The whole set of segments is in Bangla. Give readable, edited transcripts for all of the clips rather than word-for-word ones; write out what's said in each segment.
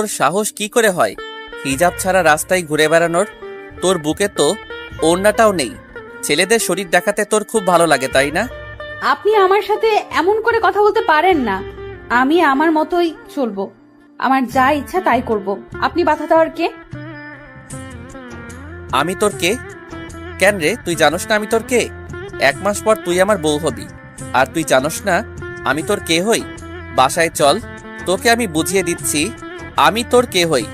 তোর সাহস কি করে হয় হিজাব ছাড়া রাস্তায় ঘুরে বেড়ানোর? তোর বুকে তো ওড়নাটাও নেই। ছেলেদের শরীর দেখাতে তোর খুব ভালো লাগে, তাই না? আপনি আমার সাথে এমন করে কথা বলতে পারেন না। আমি আমার মতোই চলবো, আমার যা ইচ্ছা তাই করব। আপনি বাধা দেওয়ার কে? আমি তোর কে? কেন রে, তুই জানোস না আমি তোর কে? 1 মাস পর তুই আমার বউ হবি, আর তুই জানোস না আমি তোর কে হই? বাসায় চল, তোকে আমি বুঝিয়ে দিচ্ছি আমি তোর কে হই।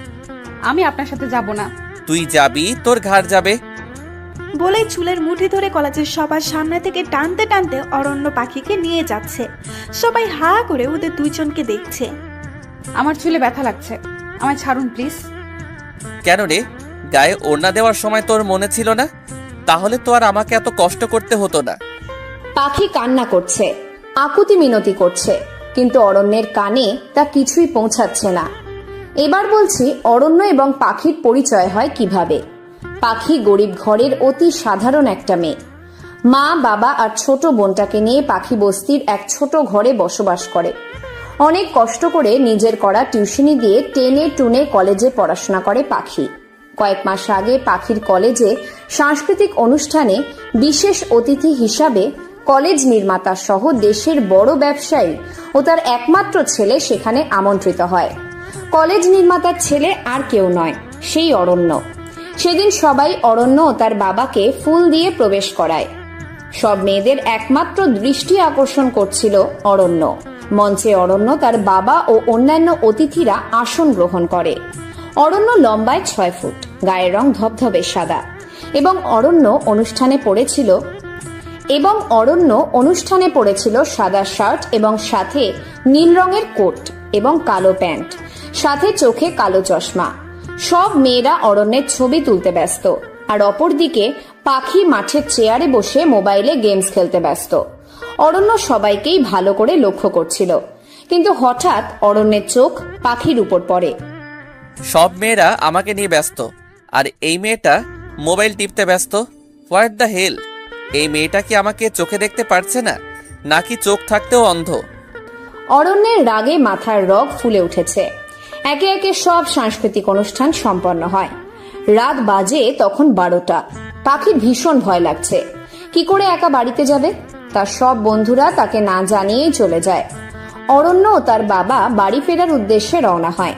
আমি আপনার সাথে যাব না। তুই যাবি, তোর ঘাড় যাবে। বলেই চুলের মুঠি ধরে কলেজের সবার সামনে থেকে টানতে টানতে অরণ্য পাখিকে নিয়ে যাচ্ছে। সবাই হা করে ওদের দুইজনকে দেখছে। আমার চুলে ব্যথা লাগছে, আমায় ছাড়ুন প্লিজ। কেন রে, গায়ে ওড়না দেওয়ার সময় তোর মনে ছিল না? তাহলে তো আর আমাকে এত কষ্ট করতে হতো না। পাখি কান্না করছে, আকুতি মিনতি করছে, কিন্তু অরণ্যের কানে তা কিছুই পৌঁছাচ্ছে না। এবার বলছি অরণ্য এবং পাখির পরিচয় হয় কিভাবে। পাখি গরিব ঘরের অতি সাধারণ একটা মেয়ে। মা, বাবা আর ছোট বোনটাকে নিয়ে পাখি বস্তির এক ছোট ঘরে বসবাস করে। অনেক কষ্ট করে নিজের করা টিউশনি দিয়ে টেনে টুনে কলেজে পড়াশোনা করে পাখি। কয়েক মাস আগে পাখির কলেজে সাংস্কৃতিক অনুষ্ঠানে বিশেষ অতিথি হিসাবে কলেজ নির্মাতা সহ দেশের বড় ব্যবসায়ী ও তার একমাত্র ছেলে সেখানে আমন্ত্রিত হয়। কলেজ নির্মাতার ছেলে আর কেউ নয়, সেই অরণ্য। সেদিন সবাই অরণ্য ও তার বাবাকে ফুল দিয়ে প্রবেশ করায়। সব মেয়েদের একমাত্র দৃষ্টি আকর্ষণ করছিল অরণ্য। মঞ্চে অরণ্য, তার বাবা ও অন্যান্য অতিথিরা আসন গ্রহণ করে। অরণ্য লম্বায় 6 ফুট, গায়ের রং ধবধবে সাদা, এবং অরণ্য অনুষ্ঠানে পড়েছিল সাদা শার্ট এবং সাথে নীল রঙের কোট এবং কালো প্যান্ট, সাথে চোখে কালো চশমা। সব মেয়েরা অরণ্যের ছবি তুলতে ব্যস্ত, আর অপরদিকে পাখি মাঠের চেয়ারে বসে মোবাইলে গেমস খেলতে ব্যস্ত। অরণ্য সবাইকেই ভালো করে লক্ষ্য করছিল, কিন্তু হঠাৎ অরণ্যের চোখ পাখির উপর পড়ে। সব মেয়েরা আমাকে নিয়ে ব্যস্ত, আর এই মেয়েটা মোবাইল টিপতে ব্যস্ত। What the hell! এই মেয়েটা কি আমাকে চোখে দেখতে পারছে না, নাকি চোখ থাকতেও অন্ধ? অরণ্যের রাগে মাথার রগ ফুলে উঠেছে। একে একে সব সাংস্কৃতিক অনুষ্ঠান সম্পন্ন হয়। রাত বাজে তখন 12টা। পাখির ভীষণ ভয় লাগছে। কি করে একা বাড়িতে যাবে? তার সব বন্ধুরা তাকে না জানিয়েই চলে যায়। অরণ্য ও তার বাবা বাড়ি ফেরার উদ্দেশ্যে রওনা হয়।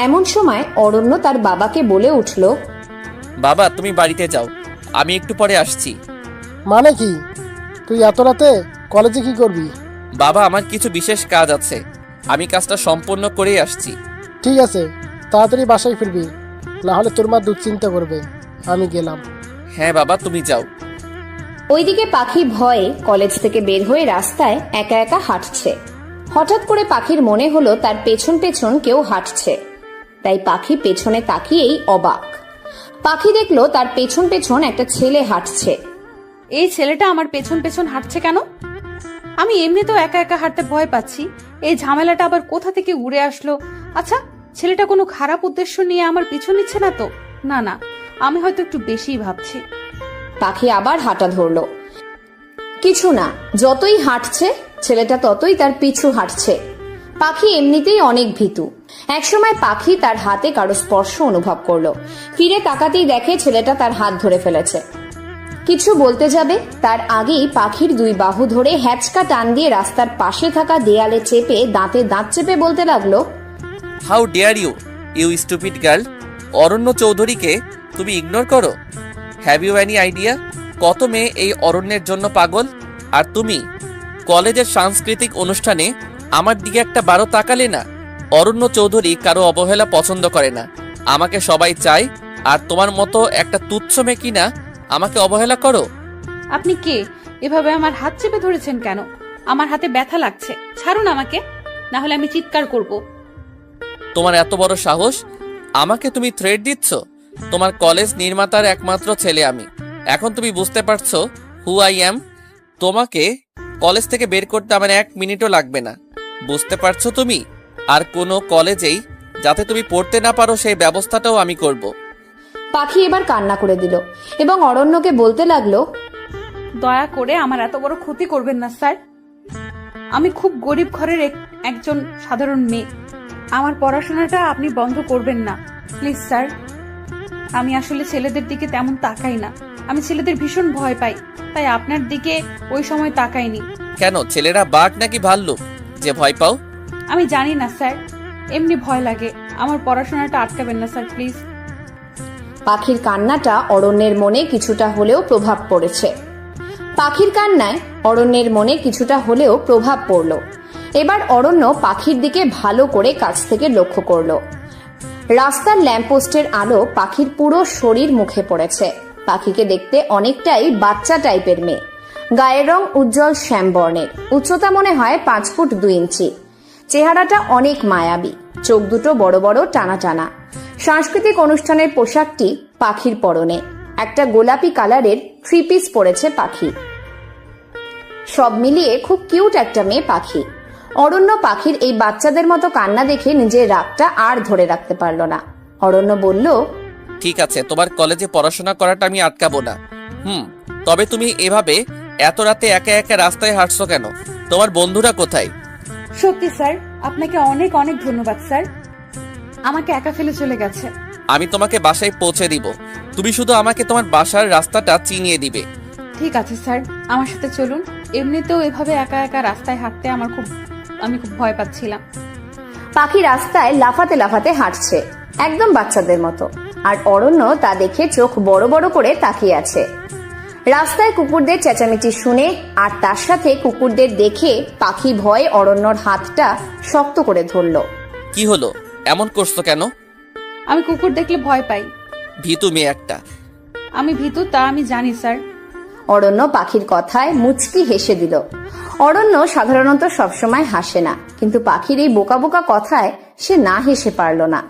এমন সময় অরণ্য তার বাবাকে বলে উঠল, বাবা, তুমি বাড়িতে যাও, আমি একটু পরে আসছি। মানে কি? তুই এত রাতে কলেজে কি করবি? বাবা, আমার কিছু বিশেষ কাজ আছে, আমি কাজটা সম্পূর্ণ করেই আসছি। ঠিক আছে, তাড়াতাড়ি বাসায় ফিরবি, না হলে তোর মা দুশ্চিন্তা করবে। আমি গেলাম। হ্যাঁ বাবা, তুমি যাও। ওইদিকে পাখি ভয়ে কলেজ থেকে বের হয়ে রাস্তায় একা একা হাঁটছে। হঠাৎ করে পাখির মনে হলো তার পেছন পেছন কেউ হাঁটছে। তাই পাখি পেছনে তাকিয়েই অবাক। পাখি দেখলো তার পেছন পেছন একটা ছেলে হাঁটছে। এই ছেলেটা আমার পেছন পেছন হাঁটছে কেন? আমি এমনিতেও একা একা হাঁটতে ভয় পাচ্ছি, এই ঝামেলাটা আবার কোথা থেকে উড়ে আসলো? আচ্ছা, ছেলেটা কোনো খারাপ উদ্দেশ্য নিয়ে আমার পিছু নিচ্ছে না তো? না না, আমি হয়তো একটু বেশিই ভাবছি। পাখি আবার হাঁটা ধরলো। কিছু না, যতই হাঁটছে ছেলেটা ততই তার পিছু হাঁটছে। পাখি এমনিতেই অনেক ভীতু। একসময় পাখি তার হাতে কারো স্পর্শ অনুভব করলো। ফিরে তাকাতেই দেখে ছেলেটা তার হাত ধরে ফেলেছে। কিছু বলতে যাবে তার আগেই পাখির 2 বাহু ধরে হ্যাচকা টান দিয়ে রাস্তার পাশে থাকা দেয়ালে চেপে দাঁতে দাঁত চেপে বলতে লাগলো, how dare you, you stupid girl! Aranya চৌধুরীকে তুমি ইগনোর করো? হ্যাভ ইউ এনি আইডিয়া কত মেয়ে এই অরণ্যের জন্য পাগল? আর তুমি কলেজের সাংস্কৃতিক অনুষ্ঠানে আমার দিকে একটা বারো তাকালে না? অরণ্য চৌধুরী কারো অবহেলা পছন্দ করে না, আমাকে সবাই চায়। আর তোমার মতো একটা তুচ্ছ মেয়ে কিনা আমাকে অবহেলা করো? আপনি কে? এভাবে আমার হাত চেপে ধরেছেন কেন? আমার হাতে ব্যথা লাগছে, ছাড়ুন আমাকে, না হলে আমি চিৎকার করব। তোমার এত বড় সাহস, আমাকে তুমি থ্রেট দিচ্ছ? তোমার কলেজ নির্মাতার একমাত্র ছেলে আমি। এখন তুমি বুঝতে পারছো হু আই অ্যাম? তোমাকে কলেজ থেকে বের করতে আমার 1 মিনিটও লাগবে না, বুঝতে পারছো তুমি? আর কোনো কলেজেই যাতে তুমি পড়তে না পারো সেই ব্যবস্থাটাও আমি করব। পাখি এবার কান্না করে দিল এবং অরণ্যকে বলতে লাগলো, দয়া করে আমার এত বড় ক্ষতি করবেন না স্যার। আমি খুব গরিব ঘরের একজন সাধারণ মেয়ে। আমার পড়াশোনাটা আপনি বন্ধ করবেন না প্লিজ স্যার। আমি আসলে ছেলেদের দিকে তেমন তাকাই না, আমি ছেলেদের ভীষণ ভয় পাই, তাই আপনার দিকে ওই সময় তাকাইনি। কেন, ছেলেরা বাঘ নাকি ভাল্লুক যে ভয় পাও? আমি জানি না স্যার, এমনি ভয় লাগে। আমার পড়াশোনাটা আটকাবেন না স্যার প্লিজ। পাখির কান্নাটা অরণ্যের মনে কিছুটা হলেও প্রভাব পড়েছে। পাখির কান্নায় অরণ্যের মনে কিছুটা হলেও প্রভাব পড়ল। এবার অরণ্য পাখির দিকে ভালো করে কাছ থেকে লক্ষ্য করলো। রাস্তার ল্যাম্পপোস্টের আলো পাখির পুরো শরীর মুখে পড়েছে। পাখিকে দেখতে অনেকটাই বাচ্চা টাইপের মেয়ে। গায়ের রং উজ্জ্বল শ্যাম বর্ণের, উচ্চতা মনে হয় 5 ফুট 2 ইঞ্চি। চেহারাটা অনেক মায়াবী, চোখ দুটো বড় বড় টানা টানা। সাংস্কৃতিক অনুষ্ঠানের পোশাকটি পাখির পরনে, একটা গোলাপি কালারের 3 পিস পরেছে পাখি। সব মিলিয়ে খুব কিউট একটা মেয়ে পাখি। অরণ্য পাখির এই বাচ্চাদের মতো কান্না দেখে নিজের রাগটা আর ধরে রাখতে পারল না। অরণ্য বলল, ঠিক আছে, তোমার কলেজে পড়াশোনা করাটা আমি আটকাবো না। তবে তুমি এভাবে এত রাতে একা একা রাস্তায় হাঁটছো কেন? তোমার বন্ধুরা কোথায়? সত্যি স্যার, আপনাকে অনেক অনেক ধন্যবাদ স্যার, আমাকে একা ফেলে চলে গেছে। আমি তোমাকে বাসায় পৌঁছে দিব, তুমি শুধু আমাকে তোমার বাসার রাস্তাটা চিনিয়ে দিবে। ঠিক আছে স্যার, আমার সাথে চলুন। এমনিতেও এভাবে একা একা রাস্তায় হাঁটতে আমি খুব ভয় পাচ্ছিলাম। পাখি রাস্তায় লাফাতে লাফাতে হাঁটছে, একদম বাচ্চাদের মতো। আর অরণ্য তা দেখে চোখ বড় বড় করে তাকিয়ে আছে। রাস্তায় কুকুরদের চেঁচামেচি শুনে আর তার সাথে কুকুরদের দেখে পাখি ভয়ে অরণ্যর হাতটা শক্ত করে ধরল। কি হলো, এমন করছো কেন? আমি কুকুর দেখলে ভয় পাই। ভীতু মেয়ে একটা। আমি ভীতু তা আমি জানি স্যার। অরণ্য পাখির কথায় মুচকি হেসে দিল। অরণ্য সাধারণত সবসময় হাসে না, কিন্তু পাখির এই বোকা বোকা কথায় সে না হেসে পারল না।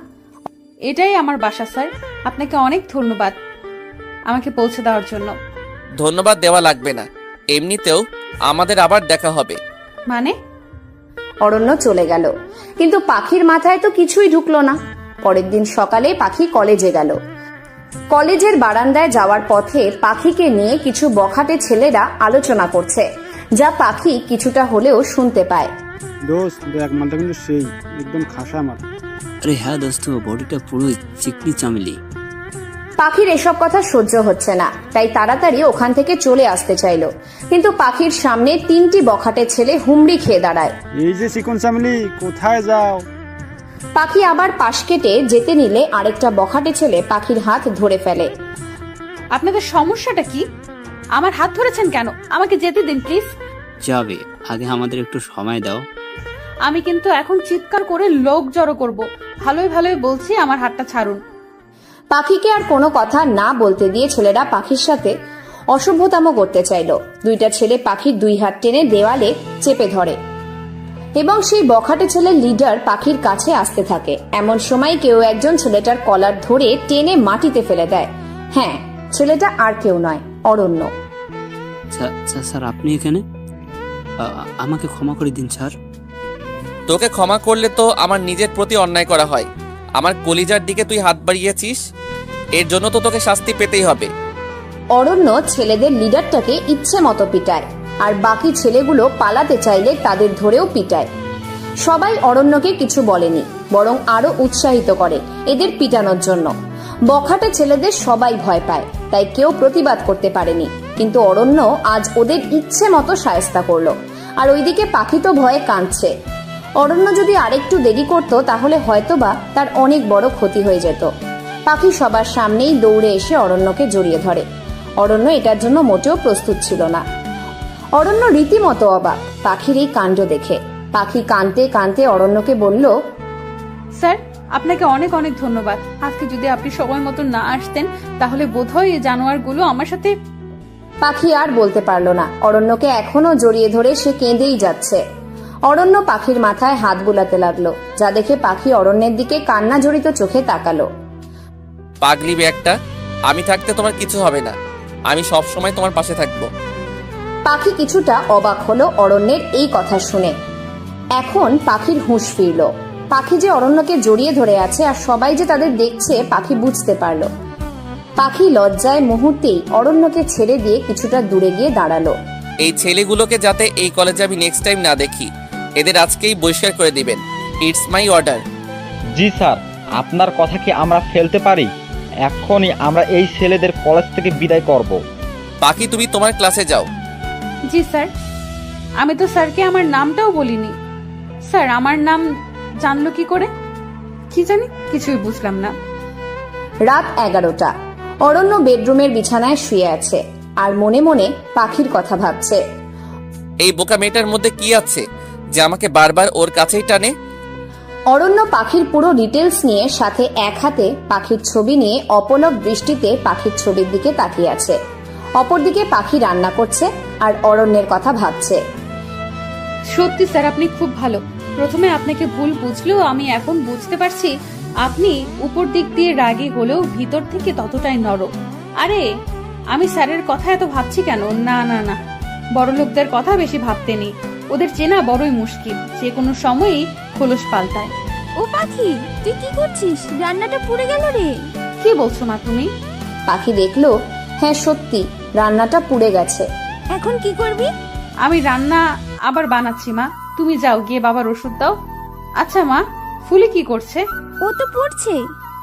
এটাই আমার বাসা স্যার, আপনাকে অনেক ধন্যবাদ আমাকে পৌঁছে দেওয়ার জন্য। ধন্যবাদ দেওয়া লাগবে না, এমনিতেও আমাদের আবার দেখা হবে। মানে? অরণ্য চলে গেল, কিন্তু পাখির মাথায় তো কিছুই ঢুকলো না। পরের দিন সকালে পাখি কলেজে গেল। কলেজের বারান্দায় যাওয়ার পথে পাখিকে নিয়ে কিছু বখাটে ছেলেরা আলোচনা করছে, যা পাখি কিছুটা হলেও শুনতে পায়। দোস্ত দেখ, মালটা কিন্তু সেই একদম খাসা মাল। আরে হ্যাঁ দোস্ত, বডিটা পুরো চিকনি চামেলি। পাখির এসব কথা সহ্য হচ্ছে না, তাই তাড়াতাড়ি ওখান থেকে চলে আসতে চাইলো। কিন্তু পাখির সামনে 3টি বখাটে ছেলে হুমড়ি খেয়ে দাঁড়ায়। এই যে চিকন চামেলি, কোথায় যাও? পাখি আবার পাশ কেটে যেতে নিলে আরেকটা বখাটে ছেলে পাখির হাত ধরে ফেলে। আপনাদের সমস্যাটা কি? আমার হাত ধরেছেন কেন? আমাকে যেতে দিন প্লিজ। যাবে, আগে আমাদের একটু সময় দাও। আমি কিন্তু এখন চিৎকার করে লোক জড়ো করব। ভালোই ভালোই বলছি, আমার হাতটা ছাড়ুন। পাখিকে আর কোনো কথা না বলতে দিয়ে ছেলেরা পাখির সাথে অসভ্যতাম করতে চাইল। 2টা ছেলে পাখির 2 হাত টেনে দেওয়ালে চেপে ধরে এবং সেই বখাটে ছেলের লিডার পাখির কাছে আসতে থাকে। এমন সময় কেউ একজন ছেলেটার কলার ধরে টেনে মাটিতে ফেলে দেয়। হ্যাঁ, ছেলেটা আর কেউ নয়, অরণ্য। স্যার আপনি এখানে? আমাকে ক্ষমা করে দিন স্যার। তোকে ক্ষমা করলে তো আমার নিজের প্রতি অন্যায় করা হয়। আমার কলিজার দিকে তুই হাত বাড়িয়েছিস, এর জন্য তো তোকে শাস্তি পেতেই হবে। অরণ্য ছেলেদের লিডারটাকে ইচ্ছে মতো পিটায়, আর বাকি ছেলেগুলো পালাতে চাইলে তাদের ধরেও পিটায়। সবাই অরণ্যকে কিছু বলেনি, বরং আরো উৎসাহিত করে এদের পিটানোর জন্য। বখাটে ছেলেদের সবাই ভয় পায়, তাই কেউ প্রতিবাদ করতে পারেনি। কিন্তু অরণ্য আজ ওদের ইচ্ছে মতো শায়েস্তা করলো। আর ওইদিকে পাখি তো ভয়ে কাঁদছে। অরণ্য যদি আরেকটু দেরি করতো তাহলে হয়তোবা তার অনেক বড় ক্ষতি হয়ে যেত। পাখি সবার সামনেই দৌড়ে এসে অরণ্যকে জড়িয়ে ধরে। অরণ্য এটার জন্য মোটেও প্রস্তুত ছিল না। অরণ্য রীতিমতো অবাক পাখির এই কাণ্ড দেখে। পাখি কাঁদতে কাঁদতে অরণ্যকে বলল, স্যার, আপনাকে অনেক অনেক ধন্যবাদ। আজকে যদি আপনি সময় মতো না আসতেন তাহলে বোধহয় এই জানোয়ারগুলো আমার সাথে। পাখি আর বলতে পারল না। অরণ্যকে এখনো জড়িয়ে ধরে সে কেঁদেই যাচ্ছে। অরণ্য পাখির মাথায় হাত বুলাতে লাগলো, যা দেখে পাখি অরণ্যের দিকে কান্না জড়িত চোখে তাকালো। পাগলি একটা, আমি থাকতে তোমার কিছু হবে না, আমি সব সময় তোমার পাশে থাকবো। পাখি কিছুটা অবাক হলো অরণ্যের এই কথা শুনে। এখন পাখির হুঁশ ফিরল। পাখি যে অরণ্যকে জড়িয়ে ধরে আছে আর সবাই যে তাদের দেখছে পাখি বুঝতে পারলো। পাখি লজ্জায় মুহূর্তেই অরণ্যকে ছেড়ে দিয়ে কিছুটা দূরে গিয়ে দাঁড়ালো। এই ছেলেগুলোকে যাতে এই কলেজে আমি নেক্সট টাইম না দেখি, এদের আজকেই বহিষ্কার করে দিবেন। It's my order. G sir, আপনার কথা কি আমরা ফেলতে পারি? এখনই আমরা এই ছেলেদের কলেজ থেকে বিদায় করব। পাখি তুমি তোমার ক্লাসে যাও। জি স্যার। আমি তো স্যারকে আমার নামটাও বলিনি। স্যার আমার নাম জানলো কি করে? কি জানি, কিছুই বুঝলাম না। রাত 11টা। অরণ্য বেডরুমের বিছানায় শুয়ে আছে আর মনে মনে পাখির কথা ভাবছে। এই বোকা মেয়েটার মধ্যে কি আছে যে আমাকে বারবার ওর কাছেই টানে? অরণ্য পাখির পুরো ডিটেলস নিয়ে সাথে এক হাতে পাখির ছবি নিয়ে অপলক দৃষ্টিতে পাখির ছবির দিকে তাকিয়ে আছে। অপরদিকে পাখি রান্না করছে আর অরণ্যের কথা ভাবছে। সত্যি স্যার, আপনি খুব ভালো। প্রথমে আপনাকে ভুল বুঝলেও আমি এখন বুঝতে পারছি আপনি উপর দিক দিয়ে রাগী হলেও ভিতর থেকে ততটাই নরম। আরে আমি স্যারের কথা এত ভাবছি কেন? না না না, বড় লোকদের কথা বেশি ভাবতে নেই, ওদের চেনা বড়ই মুশকিল, যে কোনো সময়ই খোলস পাল্টায়। ও পাখি, তুই কি করছিস? রান্নাটা পুড়ে গেল রে। কি বলছো মা তুমি? পাখি দেখলো হ্যাঁ সত্যি রান্নাটা পুড়ে গেছে। এখন কি করবি? আমি রান্না আবার বানাচ্ছি মা, তুমি যাও গিয়ে বাবার ওষুধ দাও। আচ্ছা মা, ফুলি কি করছে? ও তো পড়ছে।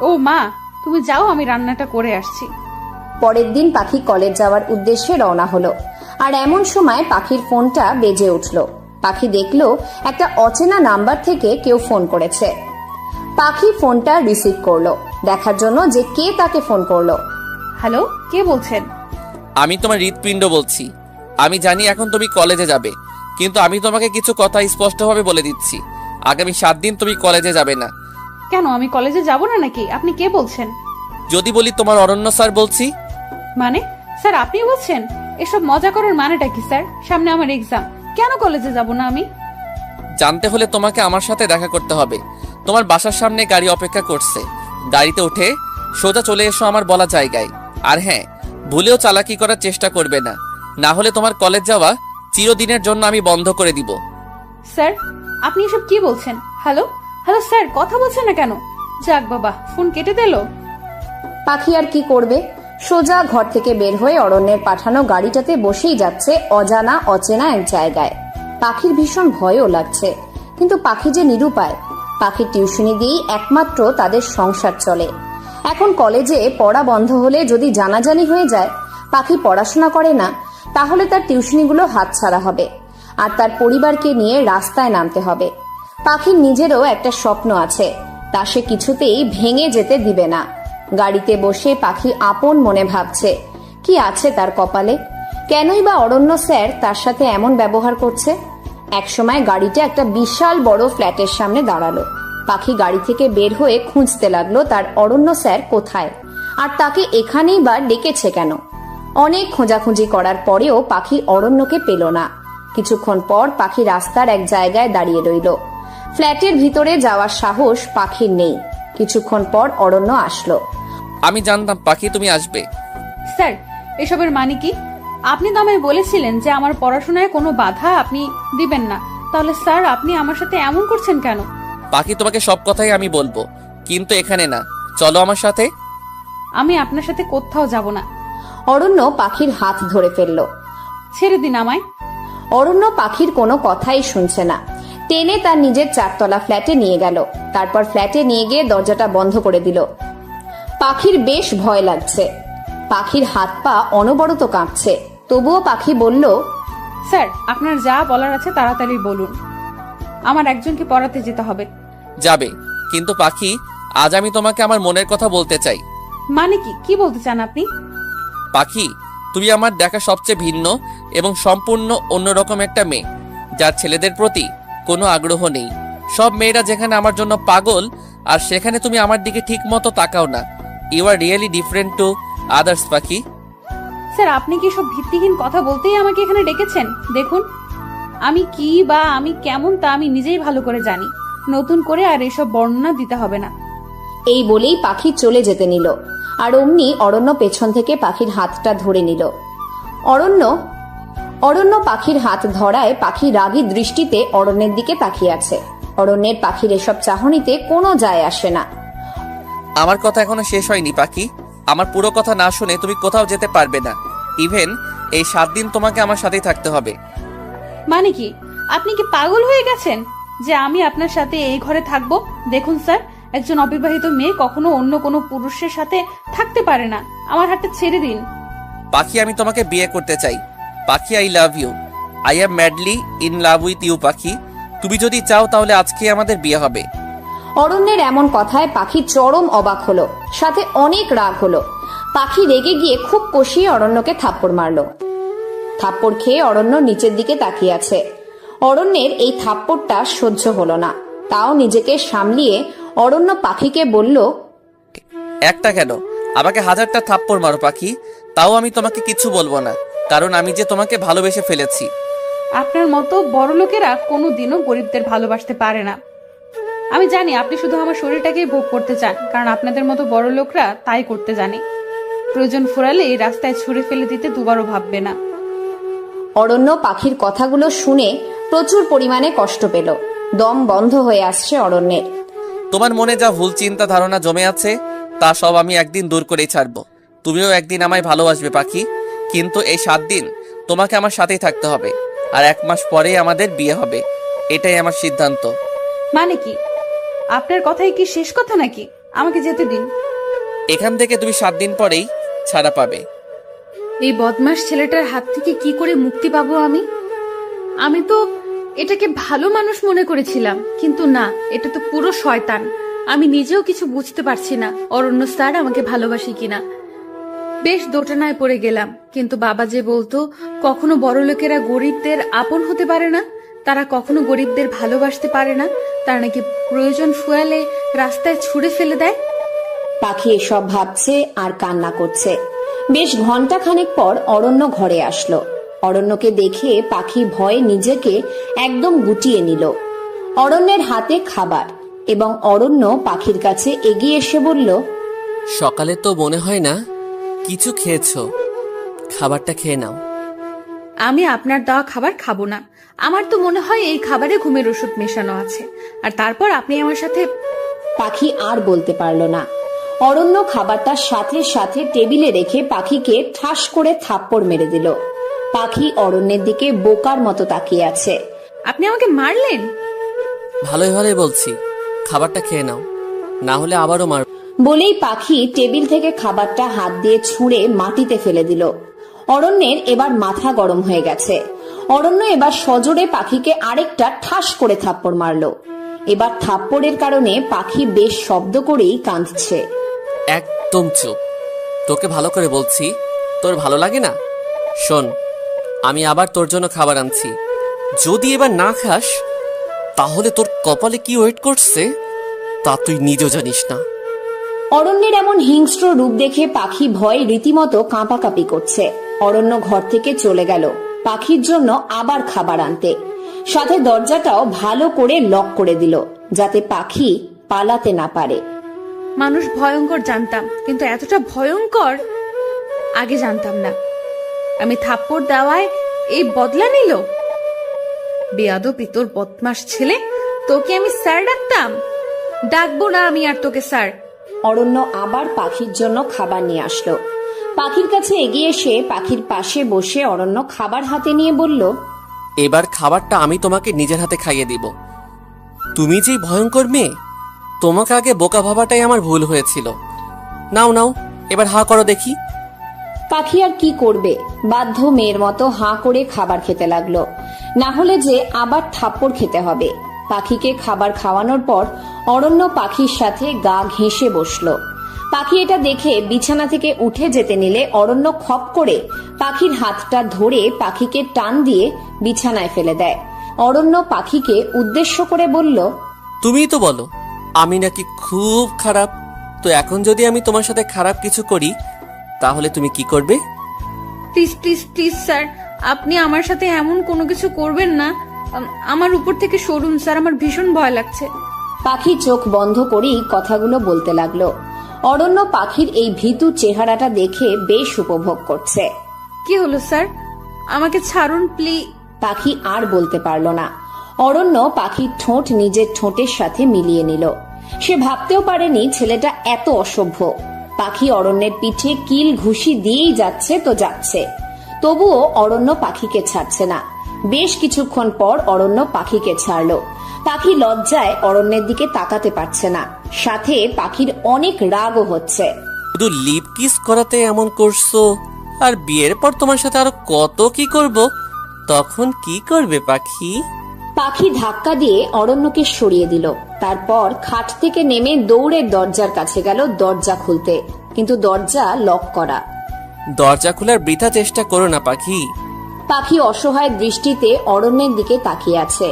ও মা, তুমি যাও, আমি রান্নাটা করে আসছি। পরের দিন পাখি কলেজ যাওয়ার উদ্দেশ্যে রওনা হলো। আর এমন সময় পাখির ফোনটা বেজে উঠলো। পাখি দেখলো একটা অচেনা নাম্বার থেকে কেউ ফোন করেছে। পাখি ফোনটা রিসিভ করলো, দেখার জন্য যে কে তাকে ফোন করলো। হ্যালো, কে বলছেন? আমি তোমার হৃৎপিণ্ড বলছি। আমি জানি এখন তুমি কলেজে যাবে, কিন্তু আমি তোমাকে কিছু কথা স্পষ্টভাবে বলে দিচ্ছি, আগামী 7 দিন তুমি কলেজে যাবে না। কেন, আমি কলেজে যাব না নাকি? আপনি কে বলছেন? যদি বলি তোমার অরণ্য স্যার বলছি। মানে স্যার আপনি বলছেন? এসব মজা করার মানেটা কি স্যার? সামনে আমার এক্সাম, কেন কলেজে যাব না আমি? জানতে হলে তোমাকে আমার সাথে দেখা করতে হবে। তোমার বাসার সামনে গাড়ি অপেক্ষা করছে, গাড়িতে উঠে সোজা চলে এসো আমার বলা জায়গায়। আর হ্যাঁ, ভুলেও চালাকি করার চেষ্টা করবে না, না হলে তোমার কলেজ যাওয়া চিরদিনের জন্য আমি বন্ধ করে দিব। স্যার আপনি এসব কি বলছেন? হ্যালো হ্যালো স্যার, কথা বলছেন না কেন? যাক বাবা, ফোন কেটে দিল। পাখি আর কি করবে, সোজা ঘর থেকে বের হয়ে অরণ্যের পাঠানো গাড়িটাতে বসেই যাচ্ছে অজানা অচেনা এক জায়গায়। পাখির ভীষণ ভয়ও লাগছে, কিন্তু পাখি যে নিরুপায়। পাখির টিউশনি দিয়েই একমাত্র তাদের সংসার চলে। এখন কলেজে পড়া বন্ধ হলে যদি জানাজানি হয়ে যায় পাখি পড়াশোনা করে না, তাহলে তার টিউশনিগুলো হাতছাড়া হবে আর তার পরিবারকে নিয়ে রাস্তায় নামতে হবে। পাখির নিজেরও একটা স্বপ্ন আছে, তা সে কিছুতেই ভেঙে যেতে দিবে না। গাড়িতে বসে পাখি আপন মনে ভাবছে কি আছে তার কপালে, কেনই বা অরণ্য স্যার তার সাথে এমন ব্যবহার করছে। একসময় গাড়িটা একটা বিশাল বড় ফ্ল্যাটের সামনে দাঁড়ালো। পাখি গাড়ি থেকে বের হয়ে খুঁজতে লাগলো তার অরণ্য স্যার কোথায়, আর তাকে এখানেই বা ডেকেছে কেন। অনেক খোঁজাখুঁজি করার পরেও পাখি অরণ্যকে পেল না। কিছুক্ষণ পর পাখি রাস্তার এক জায়গায় দাঁড়িয়ে রইল। ফ্ল্যাটের ভিতরে যাওয়ার সাহস পাখির নেই। কিছুক্ষণ পর অরণ্য আসলো। আমি জানতাম পাখি তুমি আসবে। স্যার এসবের মানে কি? আপনি তো আমায় বলেছিলেন যে আমার পড়াশোনায় কোনো বাধা আপনি দিবেন না, তাহলে স্যার আপনি আমার সাথে এমন করছেন কেন? পাখি তোমাকে সব কথাই আমি বলবো, কিন্তু এখানে না, চলো আমার সাথে। আমি আপনার সাথে কোথাও যাব না। অরণ্য পাখির হাত ধরে ফেললো। ছেড়ে দিন আমায়। অরণ্য পাখির কোনো কথাই শুনছে না, টেনে তার নিজের 4তলা ফ্ল্যাটে নিয়ে গেল। তারপর ফ্ল্যাটে নিয়ে গিয়ে দরজাটা বন্ধ করে দিল। পাখির বেশ ভয় লাগছে, পাখির হাত পা অনবরত কাঁপছে। তবুও পাখি বলল, স্যার আপনার যা বলার আছে তাড়াতাড়ি বলুন, আমার একজনকে পড়াতে যেতে হবে। যাবে, কিন্তু পাখি আজ আমি তোমাকে আমার মনের কথা বলতে চাই। মানে কি? কি বলতে চান আপনি? পাখি, তুমি আমার দেখা সবচেয়ে ভিন্ন এবং সম্পূর্ণ অন্যরকম একটা মেয়ে, যার ছেলেদের প্রতি কোনো আগ্রহ নেই। সব মেয়েরা যেখানে আমার জন্য পাগল, আর সেখানে তুমি আমার দিকে ঠিক মতো তাকাও না। You are really different to others পাখি। স্যার আপনি কি সব ভিত্তিহীন কথা বলতেই আমাকে এখানে ডেকেছেন? দেখুন আমি কি বা আমি কেমন তা আমি নিজেই ভালো করে জানি, নতুন করে আর এসব বর্ণনা দিতে হবে না। এই বলেই পাখি চলে যেতে নিল। আর অমনি অরণ্য পেছন থেকে পাখির হাতটা ধরে নিল। অরণ্য পাখির হাত ধরায় পাখি রাগী দৃষ্টিতে অরণ্যের দিকে তাকিয়ে আছে। অরণ্যের পাখির এসব চাহনিতে কোনো যায় আসে না। আমার কথা এখনো শেষ হয়নি পাখি। আমার পুরো কথা না শুনে তুমি কোথাও যেতে পারবে না। ইভেন এই 7 দিন তোমাকে আমার সাথেই থাকতে হবে। মানে কি? আপনি কি পাগল হয়ে গেছেন যে আমি আপনার সাথে এই ঘরে থাকবো? দেখুন স্যার, একজন অবিবাহিত মেয়ে কখনো অন্য কোনো পুরুষের সাথে থাকতে পারে না। আমার হাতটা ছেড়ে দিন। পাখি, আমি তোমাকে বিয়ে করতে চাই। পাখি, I love you. I am madly in love with you পাখি। তুমি যদি চাও তাহলে আজকে আমাদের বিয়ে হবে। অরণ্যের এমন কথায় পাখি চরম অবাক হলো, সাথে অনেক রাগ হলো। পাখি রেগে গিয়ে খুব কষিয়ে অরণ্যকে থাপ্পড় মারলো। থাপ্পড় খেয়ে অরণ্য নিচের দিকে তাকিয়ে আছে। অরণ্যের এই থাপ্পড়টা সহ্য হলো না, তাও নিজেকে সামলিয়ে অরণ্য পাখিকে বলল, একটা কেন, আমাকে 1000টা থাপ্পড় মারো পাখি, তাও আমি তোমাকে কিছু বলবো না, কারণ আমি যে তোমাকে ভালোবেসে ফেলেছি। আপনার মতো বড় লোকেরা কোনোদিনও গরিবদের ভালোবাসতে পারে না। আমি জানি আপনি শুধু আমার শরীরটাকেই ভোগ করতে চান, কারণ আপনাদের মতো বড় লোকরা তাই করতে জানে। প্রয়োজন ফুরালে এই রাস্তায় ছুঁড়ে ফেলে দিতে দুবারও ভাববে না। অরণ্য পাখির কথাগুলো শুনে প্রচুর পরিমাণে কষ্ট পেল। দম বন্ধ হয়ে আসছে অরণ্যের। তোমার মনে যা ভুল চিন্তা ধারণা জমে আছে তা সব আমি একদিন দূর করেই ছাড়বো। তুমিও একদিন আমায় ভালোবাসবে পাখি, কিন্তু এই 7 দিন তোমাকে আমার সাথেই থাকতে হবে, আর 1 মাস পরেই আমাদের বিয়ে হবে। এটাই আমার সিদ্ধান্ত। মানে কি? আপনার কথাই কি শেষ কথা নাকি? আমাকে যেতে দিন। এখান থেকে তুমি 7 দিন পরেই ছাড়া পাবে। এই বদমাস ছেলেটার হাত থেকে কি করে মুক্তি পাবো আমি? আমি তো এটাকে ভালো মানুষ মনে করেছিলাম, কিন্তু না, এটা তো পুরো শয়তান। আমি নিজেও কিছু বুঝতে পারছি না অরণ্য স্যার আমাকে ভালোবাসি কিনা। বেশ দোটানায় পড়ে গেলাম, কিন্তু বাবা যে বলতো কখনো বড় লোকেরা গরিবদের আপন হতে পারে না, তারা কখনো গরিবদের ভালোবাসতে পারে না, তারা নাকি প্রয়োজন ফুয়ালে রাস্তায় ছুঁড়ে ফেলে দেয়। পাখি এসব ভাবছে আর কান্না করছে। বেশ ঘন্টাখানেক পর অরণ্য ঘরে আসলো। অরণ্যকে দেখে পাখি ভয়ে নিজেকে একদম গুটিয়ে নিল। অরণ্যের হাতে খাবার, এবং অরণ্য পাখির কাছে এগিয়ে এসে বলল, সকালে তো মনে হয় না কিছু খেয়েছো, খাবারটা খেয়ে নাও। আমি আপনার দেওয়া খাবার খাবো না। আমার তো মনে হয় এই খাবারে ঘুমের ওষুধ মেশানো আছে, আর তারপর আপনি আমার সাথে। পাখি আর বলতে পারল না। অরণ্য খাবারটা সাথে সাথে টেবিলে রেখে পাখিকে ঠাস করে থাপ্পড় মেরে দিল। পাখি অরণ্যের দিকে বোকার মতো তাকিয়ে আছে। আপনি আমাকে মারলেন? ভালোই ভালোই বলছি, খাবারটা খেয়ে নাও, না হলে আবারও মার। বলেই পাখি টেবিল থেকে খাবারটা হাত দিয়ে ছুঁড়ে মাটিতে ফেলে দিল। অরণ্যের এবার মাথা গরম হয়ে গেছে। অরণ্য এবার সজোরে পাখিকে আরেকটা ঠাস করে থাপ্পড় মারল। এবার থাপ্পড়ের কারণে পাখি বেশ শব্দ করেই কাঁদছে। একদম চুপ, তোকে ভালো করে বলছি, তোর ভালো লাগে না? শোন, আমি আবার তোর জন্য খাবার আনছি, যদি এবার না খাস তাহলে তোর কপালে কি ওয়েট করছে তা তুই নিজেও জানিস না। অরণ্যের এমন হিংস্র রূপ দেখে পাখি ভয়ে রীতিমতো কাঁপাকাঁপি করছে। অরণ্য ঘর থেকে চলে গেল পাখির জন্য আবার খাবার আনতে, সাথে দরজাটাও ভালো করে লক করে দিল যাতে পাখি পালাতে না পারে। মানুষ ভয়ঙ্কর জানতাম, কিন্তু এতটা ভয়ঙ্কর আগে জানতাম না। আমি থাপ্পড় দেওয়ায় এই বদলা নিল? বেয়াদবি তোর বদমাস ছেলে, তোকে আমি স্যার ডাকতাম? ডাকবো না আমি আর তোকে স্যার। অরণ্য আবার পাখির জন্য খাবার নিয়ে আসলো। পাখির কাছে এগিয়ে এসে পাখির পাশে বসে অরণ্য খাবার হাতে নিয়ে বলল, এবার খাবারটা আমি তোমাকে নিজের হাতে খাইয়ে দিব। তুমি যেই ভয়ঙ্কর মেয়ে, তোমাকে আগে বোকা ভাবাটাই আমার ভুল হয়েছিল। নাও নাও, এবার হা করো দেখি। পাখি আর কি করবে, বাধ্য মেয়ের মতো হাঁ করে খাবার খেতে লাগলো, না হলে যে আবার থাপ্পড় খেতে হবে। পাখিকে খাবার খাওয়ানোর পর অরণ্য পাখির সাথে গা ঘেঁষে বসলো। পাখি এটা দেখে বিছানা থেকে উঠে যেতে নিলে অরণ্য খপ করে পাখির হাতটা ধরে পাখিকে টান দিয়ে বিছানায় ফেলে দেয়। অরণ্য পাখিকে উদ্দেশ্য করে বলল, তুমিই তো বলো আমি নাকি খুব খারাপ, তো এখন যদি আমি তোমার সাথে খারাপ কিছু করি তাহলে তুমি কি করবে? প্লিজ প্লিজ প্লিজ স্যার, আপনি আমার সাথে এমন কোনো কিছু করবেন না। আমার উপর থেকে সরুন স্যার, আমার ভীষণ ভয় লাগছে। পাখি চোখ বন্ধ করেই কথাগুলো বলতে লাগলো। অরণ্য পাখির এই ভীতু চেহারাটা দেখে বেশ উপভোগ করছে। কি হলো স্যার, আমাকে ছাড়ুন প্লিজ। পাখি আর বলতে পারল না। অরণ্য পাখির ঠোঁট নিজের ঠোঁটের সাথে মিলিয়ে নিল। সে ভাবতেও পারেনি ছেলেটা এত অসভ্য। পাখি অরণ্যের পিঠে কিল ঘুষি দিয়েই যাচ্ছে তো যাচ্ছে, তবুও অরণ্য পাখিকে ছাড়ছে না। বেশ কিছুক্ষণ পর অরণ্য পাখিকে ছাড়লো। পাখি লজ্জায় অরণ্যের দিকে তাকাতে পারছে না, সাথে পাখির অনেক রাগও হচ্ছে। শুধু লিপ কিস করাতে এমন করছো, আর বিয়ের পর তোমার সাথে আরো কত কি করব, তখন কি করবে পাখি? পাখি ধাক্কা দিয়ে অরণ্যকে সরিয়ে দিল। তারপর খাট থেকে নেমে দৌড়ে দরজার কাছে গেল দরজা খুলতে, কিন্তু দরজা লক করা। দরজা খোলার বৃথা চেষ্টা করো না পাখি। পাখি অসহায় দৃষ্টিতে অরণ্যের দিকে তাকিয়ে আছে।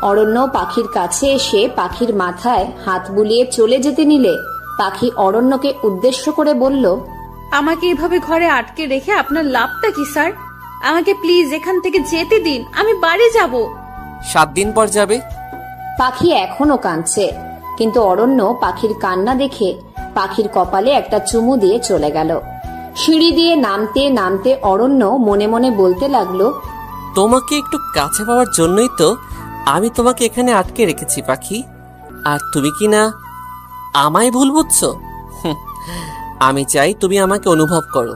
অরণ্য পাখির কাছে এসে পাখির মাথায় হাত বুলিয়ে চলে যেতে নিলে পাখি অরণ্যকে উদ্দেশ্য করে বলল, আমাকে এভাবে ঘরে আটকে রেখে আপনার লাভটা কি স্যার? আমাকে প্লিজ এখান থেকে যেতে দিন, আমি বাড়ি যাব। 7 দিন পর যাবে। পাখি এখনো কাঁদছে, কিন্তু অরণ্য পাখির কান্না দেখে পাখির কপালে একটা চুমু দিয়ে চলে গেল। সিঁড়ি দিয়ে নামতে নামতে অরণ্য মনে মনে বলতে লাগলো, তোমাকে একটু কাছে পাওয়ার জন্যই তো আমি তোমাকে এখানে আটকে রেখেছি পাখি। আর তুমি কি না আমায় ভুল বুঝছো? আমি চাই তুমি আমাকে অনুভব করো,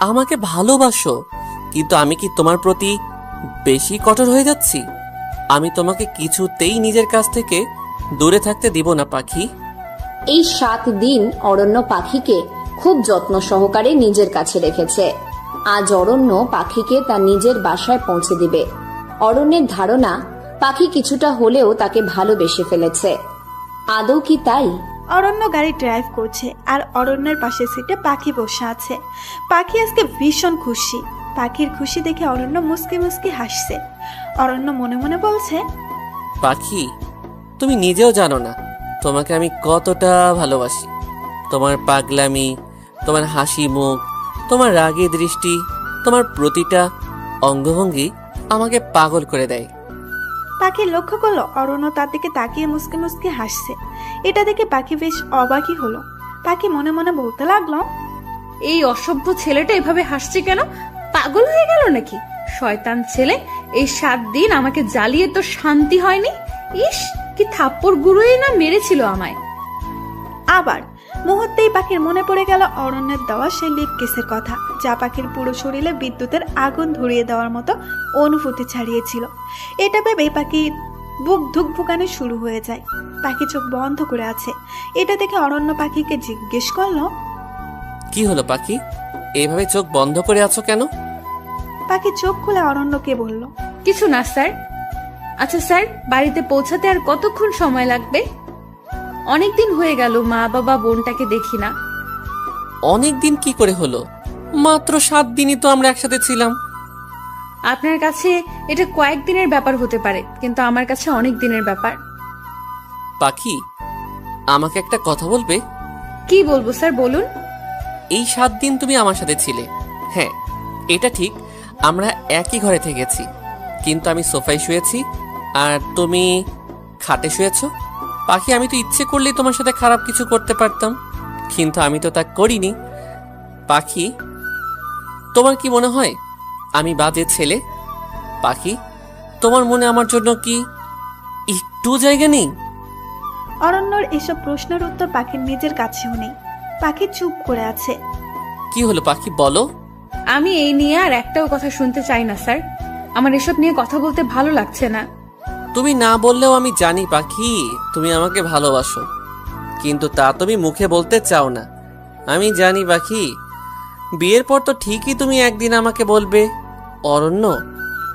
আমাকে ভালোবাসো, কিন্তু আমি কি তোমার প্রতি বেশি কঠোর হয়ে যাচ্ছি? আমি তোমাকে কিছুতেই নিজের কাছ থেকে দূরে থাকতে দিব না পাখি। এই 7 দিন অরণ্য পাখিকে খুব যত্ন সহকারে নিজের কাছে রেখেছে। আজ অরণ্য পাখিকে তার নিজের বাসায় পৌঁছে দিবে। অরণ্যের ধারণা পাখি কিছুটা হলেও তাকে ভালোবেসে ফেলেছে। আদৌ কি তাই? অরণ্য গাড়ি ড্রাইভ করছে আর অরণ্যের পাশের সিটে পাখি বসে আছে। পাখি আজকে ভীষণ খুশি। পাখির খুশি দেখে অরণ্য মুস্কি মুস্কি হাসছে। অরণ্য মনে মনে বলছে, পাখি, তুমি নিজেও জানো না তোমাকে আমি কতটা ভালোবাসি। তোমার পাগলামি, তোমার হাসি মুখ, তোমার রাগী দৃষ্টি, তোমার প্রতিটা অঙ্গভঙ্গি আমাকে পাগল করে দেয়। পাখি লক্ষ্য করলো অরণ্য তার দিকে তাকিয়ে মুস্কি মুস্কি হাসছে। এটা দেখে পাখি বেশ অবাকই হলো। পাখি মনে মনে বলতে লাগলো, এই অসভ্য ছেলেটা এভাবে হাসছে কেন? পাগল হয়ে গেল নাকি? শয়তান ছেলে, এই 7 দিন আমাকে জ্বালিয়ে তো শান্তি হয়নি। ইস, কি থাপ্পড় গুঁড়োই না মেরেছিল আমায়। আবার মুহূর্তেই পাখির মনে পড়ে গেল অরণ্যের দেওয়া সেই লিপ কিসের কথা, যা পাখির পুরো শরীরে বিদ্যুতের আগুন ধরিয়ে দেওয়ার মতো অনুভূতি ছাড়িয়েছিল। এটা ভেবেই পাখির বুক ধুকভুকানো শুরু হয়ে যায়। পাখি চোখ বন্ধ করে আছে। এটা দেখে অরণ্য পাখিকে জিজ্ঞেস করলো, কি হলো পাখি, এইভাবে চোখ বন্ধ করে আছো কেন? পাখি চোখ খুলে অরণ্যকে বলল, কিছু না স্যার। আচ্ছা স্যার, বাড়িতে পৌঁছাতে আর কতক্ষণ সময় লাগবে? অনেকদিন হয়ে গেল মা বাবা বোনটাকে দেখি না। অনেক দিন কি করে হলো? মাত্র 7 দিনই তো আমরা একসাথে ছিলাম। আপনার কাছে এটা কয়েকদিনের ব্যাপার হতে পারে, কিন্তু আমার কাছে অনেক দিনের ব্যাপার। পাখি, আমাকে একটা কথা বলবে? কি বলবো স্যার, বলুন। এই 7 দিন তুমি আমার সাথে ছিলে। হ্যাঁ, এটা ঠিক, আমরা একই ঘরে থেকেছি, কিন্তু আমি সোফায় শুয়েছি আর তুমি খাটে শুয়েছো। পাখি, আমি তো ইচ্ছে করলেই তোমার সাথে খারাপ কিছু করতে পারতাম, কিন্তু আমি তো তা করিনি। পাখি, তোমার কি মনে হয় আমি বাজে ছেলে? পাখি, তোমার মনে আমার জন্য কি একটু জায়গা নেই? অরণ্যর এসব প্রশ্নের উত্তর পাখির নিজের কাছেও নেই। পাখি চুপ করে আছে। কি হলো পাখি, বলো। আমি এই নিয়ে আর একটাও কথা শুনতে চাই না স্যার। আমার এসব নিয়ে কথা বলতে ভালো লাগছে না। তুমি না বললেও আমি জানি পাখি, তুমি আমাকে ভালোবাসো, কিন্তু তা তুমি মুখে বলতে চাও না। আমি জানি পাখি, বিয়ের পর তো ঠিকই তুমি একদিন আমাকে বলবে, অরণ্য,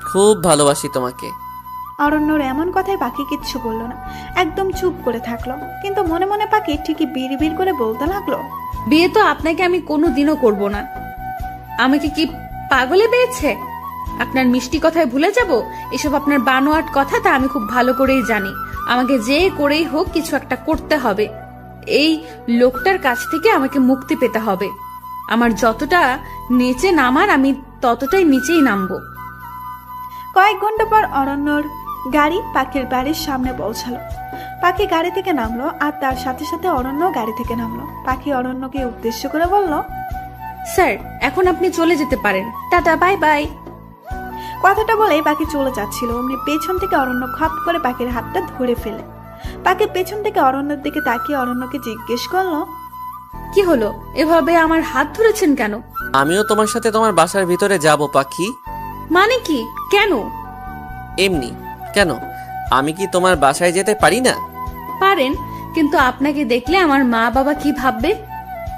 খুব ভালোবাসি তোমাকে। অরণ্যর এমন কথায় পাখি কিচ্ছু বলল না, একদম চুপ করে থাকলো। কিন্তু মনে মনে পাখি ঠিকই বিড়বিড় করে বলতে লাগলো, বিয়ে তো আপনাকে আমি কোনোদিনও করব না। আমাকে কি পাগলে পেয়েছে? আপনার মিষ্টি কথায় ভুলে যাব? এসব আপনার বানোয়াট কথা তা আমি খুব ভালো করেই জানি। আমাকে যে করেই হোক কিছু একটা করতে হবে। এই লোকটার কাছ থেকে আমাকে মুক্তি পেতে হবে। আমার যতটা নিচে নামার আমি ততটাই নিচেই নামবো। কয়েক ঘন্টা পর অরণ্যর গাড়ি পাখির বাড়ির সামনে পৌঁছালো। পাখি গাড়ি থেকে নামলো আর তার সাথে সাথে অরণ্য গাড়ি থেকে নামলো। পাখি অরণ্যকে উদ্দেশ্য করে বলল, স্যার, এখন আপনি চলে যেতে পারেন, টাটা, বাই বাই। কথাটা বলেই পাখি চলে যাচ্ছিল, অমনি পেছন থেকে অরণ্য খপ করে পাখির হাতটা ধরে ফেলে। পাখি পেছন থেকে অরণ্যের দিকে তাকিয়ে অরণ্যকে জিজ্ঞেস করলো, কি হলো, এভাবে আমার হাত ধরেছেন কেন? আমিও তোমার সাথে তোমার বাসার ভিতরে যাব পাখি। মানে কি, কেন? এমনি। কেন, আমি কি তোমার বাসায় যেতে পারি না? পারেন, কিন্তু আপনাকে দেখলে আমার মা বাবা কি ভাববে?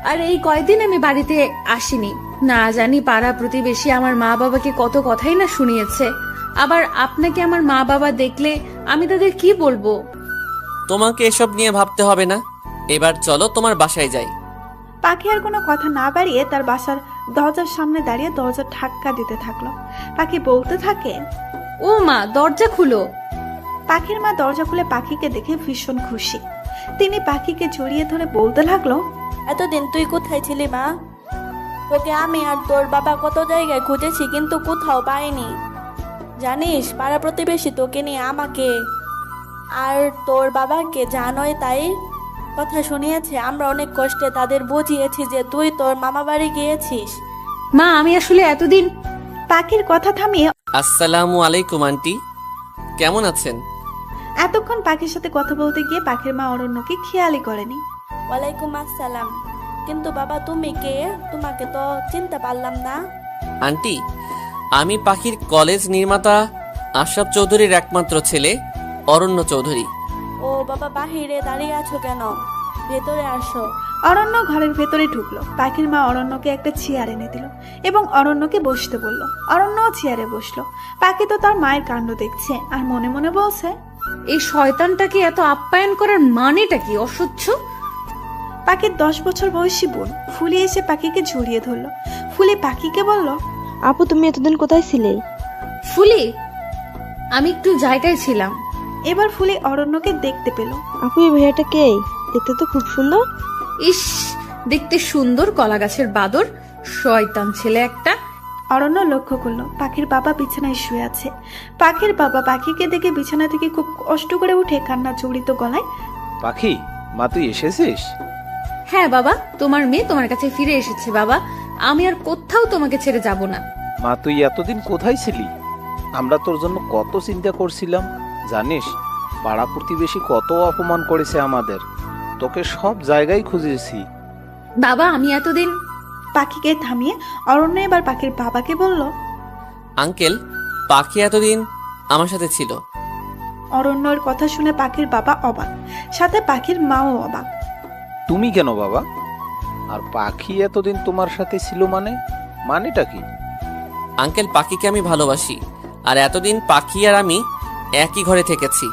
আর এই কয়দিন আমি বাড়িতে আসিনি, না জানি পাড়া প্রতিবেশী আমার মা বাবাকে কত কথাই না শুনিয়েছে। আবার আপনাকে আমার মা বাবা দেখলে আমি তাদের কি বলবো? তোমাকে এসব নিয়ে ভাবতে হবে না। এবার চলো তোমার বাসায় যাই। পাখি আর কোনো কথা না বাড়িয়ে তার বাসার দরজার সামনে দাঁড়িয়ে দরজা ধাক্কা দিতে থাকলো। পাখি বলতে থাকে, ও মা, দরজা খুলো। পাখির মা দরজা খুলে পাখিকে দেখে ভীষণ খুশি। তিনি পাখিকে জড়িয়ে ধরে বলতে লাগলো, এতদিন তুই কোথায় ছিলি মা? তোকে আমি আর তোর বাবা কত জায়গায় খুঁজেছি, কিন্তু কোথাও পাইনি। জানিস, পাড়া প্রতিবেশী তোকে নিয়ে আমাকে আর তোর বাবাকে জানোই তাই কথা শুনিয়েছে। আমরা অনেক কষ্টে তাদের বুঝিয়েছি যে তুই তোর মামা বাড়ি গিয়েছিস। মা, আমি আসলে এতদিন। পাখির কথা থামিয়ে আসসালামু আলাইকুম আন্টি, কেমন আছেন? এতক্ষণ পাখির সাথে কথা বলতে গিয়ে পাখির মা অরণ্যকে খেয়ালই করেনি। ওয়ালাইকুম আসসালাম। কিন্তু বাবা তুমি কে? তোমাকে তো চিনতে পারলাম না। আন্টি, আমি পাখির কলেজ নির্মাতা আশরাফ চৌধুরীর একমাত্র ছেলে অরণ্য চৌধুরী। ও বাবা, বাহিরে দাঁড়িয়ে আছো কেন? ভেতরে আসো। অরণ্য ঘরের ভেতরে ঢুকলো। পাখির মা অরণ্যকে একটা চেয়ার এনে দিল এবং অরণ্যকে বসতে বলল। অরণ্যও চেয়ারে বসলো। পাখি তো তার মায়ের কাণ্ড দেখছে আর মনে মনে বলছে, এই শয়তানটাকে এত আপ্যায়ন করার মানেটা কি? অসহ্য। পাখির 10 বছর বয়সী বোন ফুলি এসে পাখিকে জড়িয়ে ধরলো। ফুলি পাখিকে বলল, আপু তুমি এতদিন কোথায় ছিলে? ফুলি, আমি একটু জায়গায় ছিলাম। এবার ফুলি অরণ্যকে দেখতে পেল। আপু এই ভাইয়াটা কে? দেখতে তো খুব সুন্দর। ইস, দেখতে সুন্দর, কলা গাছের বাদর, শয়তান ছেলে একটা। অরণ্য লক্ষ্য করলো পাখির বাবা বিছানায় শুয়ে আছে। পাখির বাবা পাখিকে দেখে বিছানা থেকে খুব কষ্ট করে উঠে কান্না জড়িত গলায়, পাখি, মা তুই এসেছিস? হ্যাঁ বাবা, তোমার মেয়ে তোমার কাছে ফিরে এসেছে বাবা। আমি আর কোথাও তোমাকে ছেড়ে যাব না। মা তুই এতদিন কোথায় ছিলি? আমরা তোর জন্য কত চিন্তা করছিলাম জানিস। পাড়া প্রতিবেশী কত অপমান করেছে আমাদের, তোকে সব জায়গায় খুঁজেছি। বাবা, আমি এতদিন। পাখিকে থামিয়ে অরণ্য এবার পাখির বাবাকে বলল, আঙ্কেল, পাখি এতদিন আমার সাথে ছিল। অরণ্যর কথা শুনে পাখির বাবা অবাক, সাথে পাখির মাও অবাক। তুমি কেন বাবা? আর পাখি এতদিন তোমার সাথে ছিল মানেটা কি? আঙ্কেল, পাখিকে আমি ভালোবাসি, আর এতদিন পাখি আর আমি একই ঘরে থেকেছি।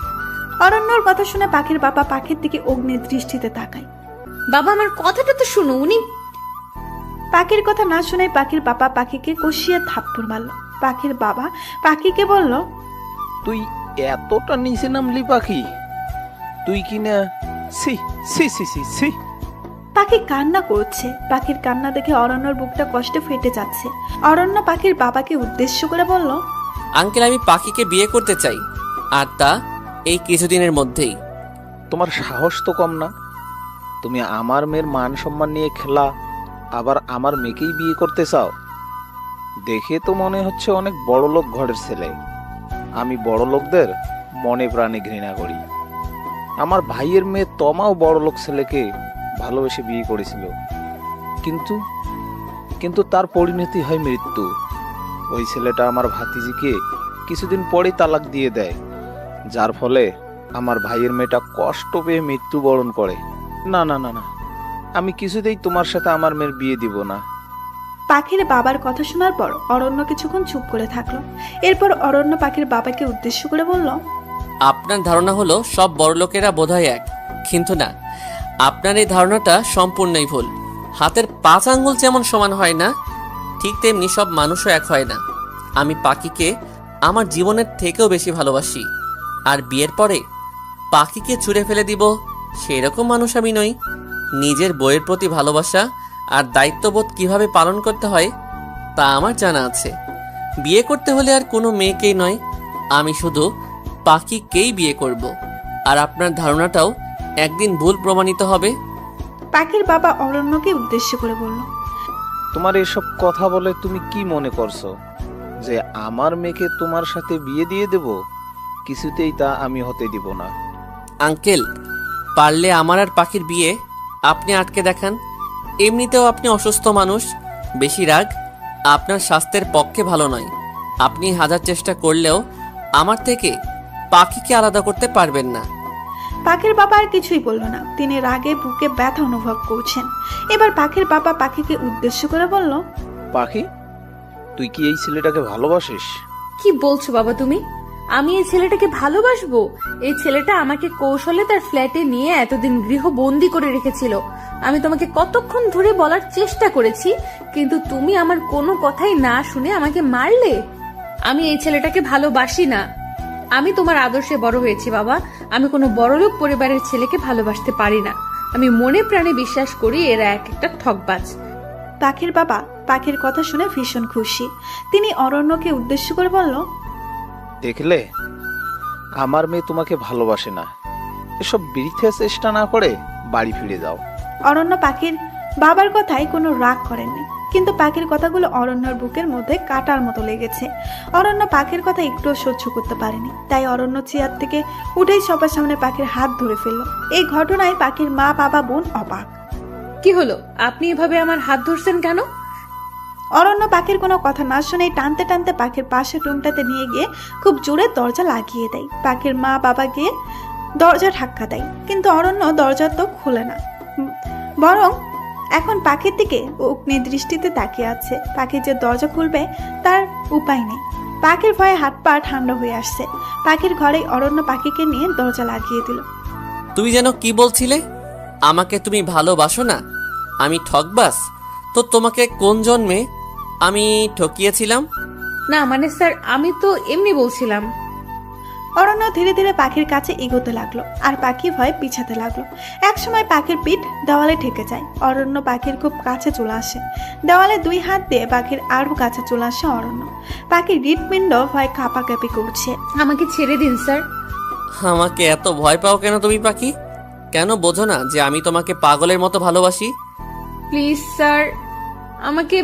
অরণ্যর কথা শুনে পাখির বাবা পাখির দিকে অগ্নির দৃষ্টিতে তাকায়। বাবা, আমার কথাটা তো শুনো। উনি পাখির কথা না শুনে পাখির বাবা পাখিকে কষিয়ে থাপ্পড় মারল। পাখির বাবা পাখিকে বলল, তুই এতটা নিচে নামলি পাখি? তুই কি না? সি সি সি সি সি। পাখি কান্না করছে। পাখির কান্না দেখে অরণ্যর বুকটা কষ্টে ফেটে যাচ্ছে। অরণ্য পাখির বাবাকে উদ্দেশ্য করে বলল, আঙ্কেল, আমি পাখিকে বিয়ে করতে চাই, আর তা এই কিছুদিনের মধ্যেই। তোমার সাহস তো কম না। তুমি আমার মেয়ের মান সম্মান নিয়ে খেলা, আবার আমার মেয়েকেই বিয়ে করতে চাও? দেখে তো মনে হচ্ছে অনেক বড় লোক ঘরের ছেলে। আমি বড় লোকদের মনে প্রাণে ঘৃণা করি। আমার ভাইয়ের মেয়ে তমাও বড় লোক ছেলেকে ভালোবেসে বিয়ে করেছিল, কিন্তু কিন্তু তার পরিণতি হয় মৃত্যু। ওই ছেলেটা আমার ভাতিজিকে কিছুদিন পরেই তালাক দিয়ে দেয়, যার ফলে আমার ভাইয়ের মেয়েটা কষ্ট পেয়ে মৃত্যুবরণ করে। না না না না, আমি কিছুতেই তোমার সাথে আমার মেয়ের বিয়ে দিব না। পাখির বাবার কথা শোনার পর অরণ্য কিছুক্ষণ চুপ করে থাকলো। এরপর অরণ্য পাখির বাবাকে উদ্দেশ্য করে বলল, আপনার ধারণা হলো সব বড়লোকেরা বোধহয় এক, কিন্তু না, আপনার এই ধারণাটা সম্পূর্ণই ভুল। হাতের 5 আঙ্গুল যেমন সমান হয় না, ঠিক তেমনি সব মানুষও এক হয় না। আমি পাখিকে আমার জীবনের থেকেও বেশি ভালোবাসি, আর বিয়ের পরে পাখিকে ছুঁড়ে ফেলে দিব সেরকম মানুষ আমি নই। নিজের বইয়ের প্রতি ভালোবাসা আর দায়িত্ববোধ কিভাবে পালন করতে হয় তা আমার জানা আছে। বিয়ে করতে হলে আর কোনো মেয়েকেই নয়, আমি শুধু পাখিকেই বিয়ে করব, আর আপনার ধারণাটাও একদিন ভুল প্রমাণিত হবে। পাখির বাবা অরণ্যকে উদ্দেশ্য করে বলল, তোমার এসব কথা বলে তুমি কি মনে করছো যে আমার মেয়েকে তোমার সাথে বিয়ে দিয়ে দেব? কিছুতেই তা আমি হতে দিব না। আঙ্কেল, পারলে আমার আর পাখির বিয়ে আপনি আটকে দেখান। এমনিতেও আপনি অসুস্থ মানুষ, বেশি রাগ আপনার স্বাস্থ্যের পক্ষে ভালো নয়। আপনি হাজার চেষ্টা করলেও আমার থেকে পাখিকে আলাদা করতে পারবেন না। পাখির বাবা আর কিছুই বলল না, তিনি রাগে বুকে ব্যথা অনুভব করছেন। এবার পাখির বাবা পাখিকে উদ্দেশ্য করে বলল, পাখি, তুই কি এই ছেলেটাকে ভালোবাসিস? কি বলছো বাবা তুমি? আমি এই ছেলেটাকে ভালোবাসবো? এই ছেলেটা আমাকে কৌশলে তার ফ্ল্যাটে নিয়ে এতদিন গৃহবন্দী করে রেখেছিল। আমি তোমাকে কতক্ষণ ধরে বলার চেষ্টা করেছি, কিন্তু তুমি আমার কোনো কথাই না শুনে আমাকে মারলে। আমি এই ছেলেটাকে ভালোবাসি না। আমি তোমার আদর্শে বড় হয়েছি বাবা। আমি কোনো বড়লোক পরিবারের ছেলেকে ভালোবাসতে পারি না। আমি মনে প্রাণে বিশ্বাস করি এরা এক একটা ঠকবাজ। পাখির বাবা পাখির কথা শুনে ভীষণ খুশি। তিনি অরণ্যকে উদ্দেশ্য করে বলল, দেখলে, আমার মেয়ে তোমাকে ভালোবাসে না। এসব বৃথা চেষ্টা না করে বাড়ি ফিরে যাও। অরণ্য পাখির বাবার কথায় কোনো রাগ করেননি, কিন্তু পাখির কথাগুলো অরণ্যর বুকের মধ্যে কাটার মতো লেগেছে। অরণ্য পাখির কথা একটুও সহ্য করতে পারেনি, তাই অরণ্য চেয়ার থেকে উঠেই সবার সামনে পাখির হাত ধরে ফেলল। এই ঘটনায় পাখির মা, বাবা, বোন অবাক। কি হলো? আপনি এভাবে আমার হাত ধরছেন কেন? অরণ্য পাখির কোনো কথা না শুনেই টানতে টানতে পাখির পাশের রুমটাতে নিয়ে গিয়ে খুব জোরে দরজা লাগিয়ে দেয়। পাখির মা, বাবা গিয়ে দরজা ধাক্কা দেয়, কিন্তু অরণ্য দরজা তো খুলে না, বরং এখন পাখির দিকে অগ্নি দৃষ্টিতে তাকিয়ে আছে। পাখি যে দরজা খুলবে তার উপায় নেই। পাখির ভয়ে হাত পা ঠান্ডা হয়ে আসছে। পাখির ঘরে অরণ্য পাখিকে নিয়ে দরজা লাগিয়ে দিল। তুমি যেন কি বলছিলে? আমাকে তুমি ভালোবাসো না? আমি ঠকবাজ? তো তোমাকে কোন জন্মে আমি ঠকিয়েছিলাম? না মানে স্যার, আমি তো এমনি বলছিলাম। অরণ্য ধীরে ধীরে পাখির কাছে এগোতে লাগলো, আর পাখি ভয়ে পিছাতে লাগলো। একসময় পাখির পিঠ দেওয়ালে ঠেকে যায়। অরণ্য পাখির খুব কাছে চলে আসে। দেওয়ালে 2 হাত দিয়ে পাখির আরো কাছে চলে আসে অরণ্য। পাখির হৃৎপিণ্ড ভয় কাঁপাকাঁপি করছে। আমাকে ছেড়ে দিন স্যার। আমাকে এত ভয় পাও কেন তুমি পাখি? কেন বোঝো না যে আমি তোমাকে পাগলের মতো ভালোবাসি? প্লিজ স্যার, আমাকে।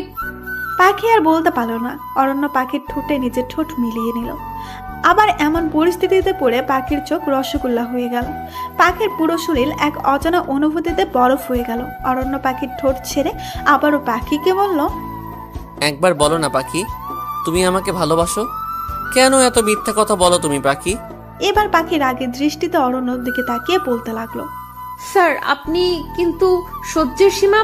পাখি আর বলতে পারলো না। অরণ্য পাখির ঠোঁটে নিজের ঠোঁট মিলিয়ে নিল। আবার এমন পরিস্থিতিতে পড়ে পাখির চোখ রসগোল্লা হয়ে গেল। পাখির পুরো শরীর এক অজানা অনুভূতিতে বরফ হয়ে গেল। অরণ্য পাখির ঠোঁট ছেড়ে আবারও পাখিকে বলল, একবার বলো না পাখি, তুমি আমাকে ভালোবাসো? কেন এত মিথ্যা কথা বলো তুমি পাখি? এবার পাখির আগের দৃষ্টিতে অরণ্যর দিকে তাকিয়ে বলতে লাগলো, স্যার আপনি কিন্তু সহ্যের সীমা।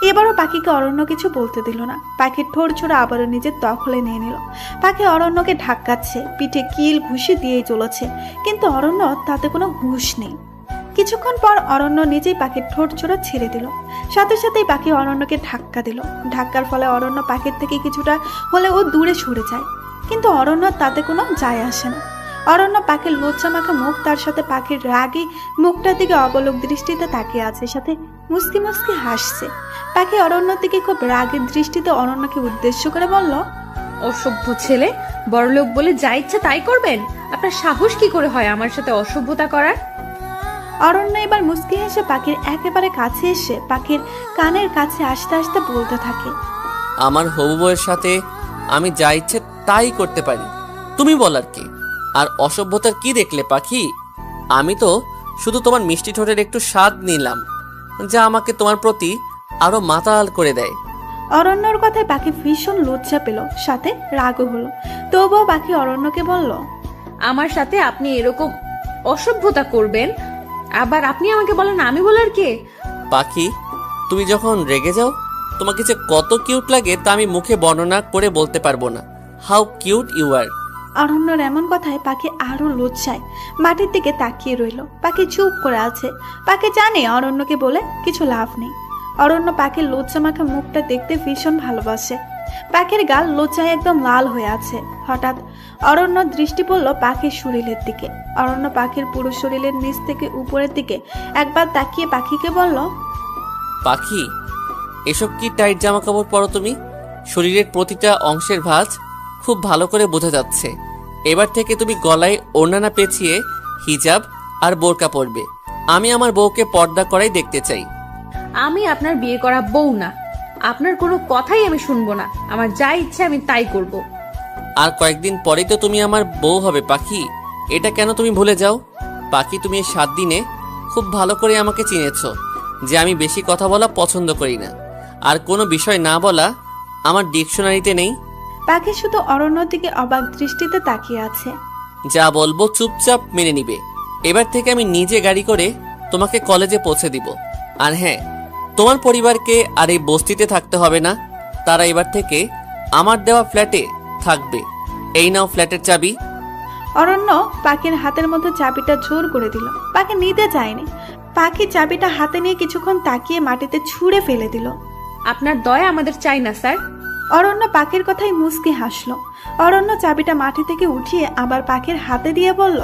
এবারও পাখিকে অরণ্য কিছু বলতে দিল না। পাখির ঠোঁট ছোড়া আবারও নিজের দখলে নিয়ে নিল। পাখি অরণ্যকে ধাক্কাচ্ছে, পিঠে কিল ঘুষি দিয়েই চলেছে, কিন্তু অরণ্য তাতে কোনো হুঁশ নেই। কিছুক্ষণ পর অরণ্য নিজেই পাখির ঠোঁট ছোড়া ছেড়ে দিল। সাথে সাথেই পাখি অরণ্যকে ধাক্কা দিল। ধাক্কার ফলে অরণ্য পাখির থেকে কিছুটা হলে ও দূরে সরে যায়, কিন্তু অরণ্য তাতে কোনো যায় আসে না। অরণ্য পাখির লজ্জা মাখা মুখ, তার সাথে পাখির রাগী মুখটার দিকে অবলোক দৃষ্টিতে তাকিয়ে আছে, সাথে মুস্কি মুস্কি হাসছে। পাখি অরণ্যর দিকে খুব রাগের দৃষ্টিতে অরণ্যকে উদ্দেশ্য করে বলল, অসভ্য ছেলে, বড়লোক বলে যা ইচ্ছা তাই করবেন? আপনার সাহস কি করে হয় আমার সাথে অসভ্যতা করার? অরণ্য এবার মুস্কি হেসে পাখির একেবারে কাছে এসে পাখির কানের কাছে আসতে আসতে বলতে থাকে, আমার হবু বউয়ের সাথে আমি যা ইচ্ছে তাই করতে পারি, তুমি বলার কি? আর অসভ্যতার কি দেখলে পাখি? আমি তো শুধু তোমার মিষ্টি ঠোঁটের একটু স্বাদ নিলাম, যা আমাকে তোমার প্রতি আরো মাতাল করে দেয়। অরণ্যর কথায় পাখি ভীষণ লজ্জা পেল, সাথে রাগও হলো। তবুও পাখি অরণ্যকে বলল, আমার সাথে আপনি এরকম অসভ্যতা করবেন, আবার আপনি আমাকে বলেন আমি বলার কে? পাখি, তুমি যখন রেগে যাও তোমাকে যে কত কিউট লাগে তা আমি মুখে বর্ণনা করে বলতে পারবো না। How cute you are. অরণ্যর এমন কথায় পাখি আরো লজ্জায় মাটির দিকে তাকিয়ে রইল। পাখি চুপ করে আছে। পাখি জানে অরণ্যকে বলে কিছু লাভ নেই। অরণ্য পাখির লজ্জা মাখা মুখটা দেখতে ভীষণ ভালোবাসে। পাখির গাল লজ্জায় একদম লাল হয়ে আছে। হঠাৎ অরণ্য দৃষ্টি পড়ল পাখির শরীরের দিকে। অরণ্য পাখির পুরো শরীরের নিচ থেকে উপরের দিকে একবার তাকিয়ে পাখিকে বলল, পাখি, এসব কি টাইট জামা কাপড় পরো তুমি? শরীরের প্রতিটা অংশের ভাঁজ খুব ভালো করে বোঝা যাচ্ছে। এবার থেকে তুমি গলায় ওড়না পেঁচিয়ে হিজাব আর বোরকা পরবে। আমি আমার বউকে পর্দা করাই দেখতে চাই। আমি আপনার বিয়ে করা বউ না, আপনার কোনো কথাই আমি শুনবো না। আমার যা ইচ্ছে আমি তাই করব। আর কয়েকদিন পরেই তো তুমি আমার বউ হবে পাখি, এটা কেন তুমি ভুলে যাও? পাখি, তুমি এই 7 দিনে খুব ভালো করে আমাকে চিনেছো যে আমি বেশি কথা বলা পছন্দ করি না, আর কোনো বিষয় না বলা আমার ডিকশনারিতে নেই। পাখি শুধু অরণ্যর দিকে অবাক দৃষ্টিতে তাকিয়ে আছে। যা বলবো চুপচাপ মেনে নিবে। এবার থেকে আমি নিজে গাড়ি করে তোমাকে কলেজে পৌঁছে দিব। আর হ্যাঁ, তোমার পরিবারকে আর এই বস্তিতে থাকতে হবে না, তারা এবার থেকে আমার দেওয়া ফ্ল্যাটে থাকবে। এই নাও ফ্ল্যাটের চাবি। অরণ্য পাখির হাতের মধ্যে চাবিটা জোর করে দিল। পাখি নিতে চায়নি। পাখি চাবিটা হাতে নিয়ে কিছুক্ষণ তাকিয়ে মাটিতে ছুঁড়ে ফেলে দিল। আপনার দয়া আমাদের চাই না স্যার। অরণ্য পাখির কথাই মুচকি হাসলো। অরণ্য চাবিটা মাটি থেকে উঠিয়ে আবার পাখির হাতে দিয়ে বলল,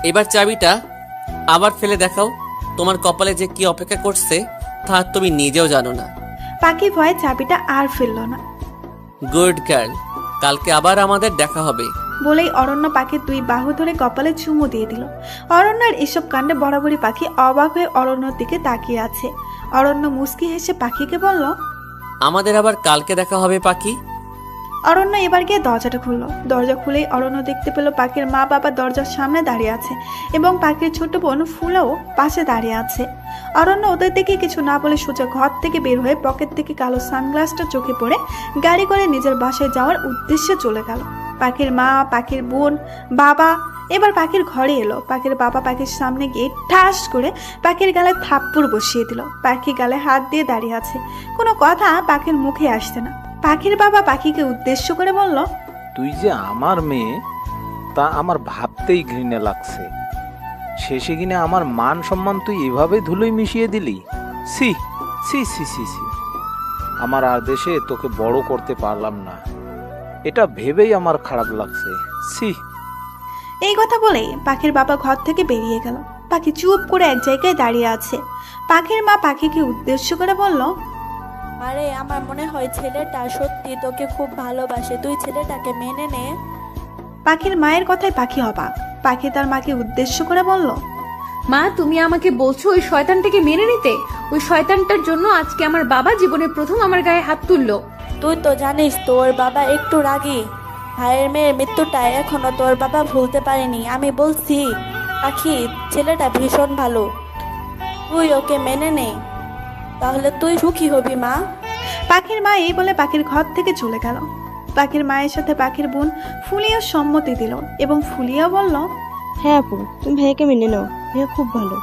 এবার চাবিটা আবার ফেলে দেখাও। তোমার কপালে যে কি অপেক্ষা করছে তা তুমি নিজেও জানো না। পাখি ভয়ে চাবিটা আর ফেলল না। গুড গার্ল, কালকে আবার আমাদের দেখা হবে। বলেই অরণ্য পাখির দুই বাহু ধরে কপালে চুমু দিয়ে দিল। অরণ্যের এসব কাণ্ডে বরাবরই পাখি অবাক হয়ে অরণ্যর দিকে তাকিয়ে আছে। অরণ্য মুচকি হেসে পাখিকে বলল, আমাদের আবার কালকে দেখা হবে পাখি। অরণ্য এবার গিয়ে দরজাটা খুলল। দরজা খুলেই অরণ্য দেখতে পেল পাখির মা বাবা দরজার সামনে দাঁড়িয়ে আছে এবং পাখির ছোট বোন ফুলও পাশে দাঁড়িয়ে আছে। অরণ্য ওদের দিকে কিছু না বলে সোজা ঘর থেকে বের হয়ে পকেট থেকে কালো সানগ্লাসটা চোখে পড়ে গাড়ি করে নিজের বাসায় যাওয়ার উদ্দেশ্যে চলে গেল। পাখির মা, পাখির বোন, বাবা এবার পাখির ঘরে এলো। পাখির বাবা পাখির সামনে গিয়ে ঠাস করে পাখির গালে থাপ্পড় বসিয়ে দিল। পাখি গালে হাত দিয়ে দাঁড়িয়ে আছে, কোনো কথা পাখির মুখে আসছে না। পাখির বাবা পাখিকে উদ্দেশ্য করে বলল, তুই যে আমার মেয়ে তা আমার ভাবতেই ঘৃণা লাগছে। শেষে কিনে আমার মান সম্মান তুই এভাবে ধুলোয় মিশিয়ে দিলি। সি সি সি সি সি, আমার আদেশে তোকে বড় করতে পারলাম না, এটা ভেবেই আমার খারাপ লাগছে। সি। এই কথা বলে পাখির বাবা ঘর থেকে বেরিয়ে গেল। পাখি চুপ করে এক জায়গায় দাঁড়িয়ে আছে। পাখির মা পাখিকে উদ্দেশ্য করে বলল, আরে আমার মনে হয় ছেলেটা সত্যি তোকে খুব ভালোবাসে, তুই ছেলেটাকে মেনে নে। পাখির মায়ের কথায় পাখি অবাক। পাখি তার মাকে উদ্দেশ্য করে বলল, মা, তুমি আমাকে বলছো ওই শয়তানটাকে মেনে নিতে? ওই শয়তানটার জন্য আজকে আমার বাবা জীবনে প্রথম আমার গায়ে হাত তুললো। তুই তো জানিস তোর বাবা একটু রাগী। ভাইয়ের মেয়ের মৃত্যুটা এখনো তোর বাবা ভুলতে পারেনি। আমি বলছি পাখি, ছেলেটা ভীষণ ভালো, তুই ওকে মেনে নে, তাহলে তুই সুখী হবি মা। পাখির মা এই বলে পাখির ঘর থেকে চলে গেল। পাখির মায়ের সাথে পাখির বোন ফুলিও সম্মতি দিল এবং ফুলিও বলল, হ্যাঁ আপু, তুমি ভাইয়াকে মেনে নাও, ভাইয়া খুব ভালো।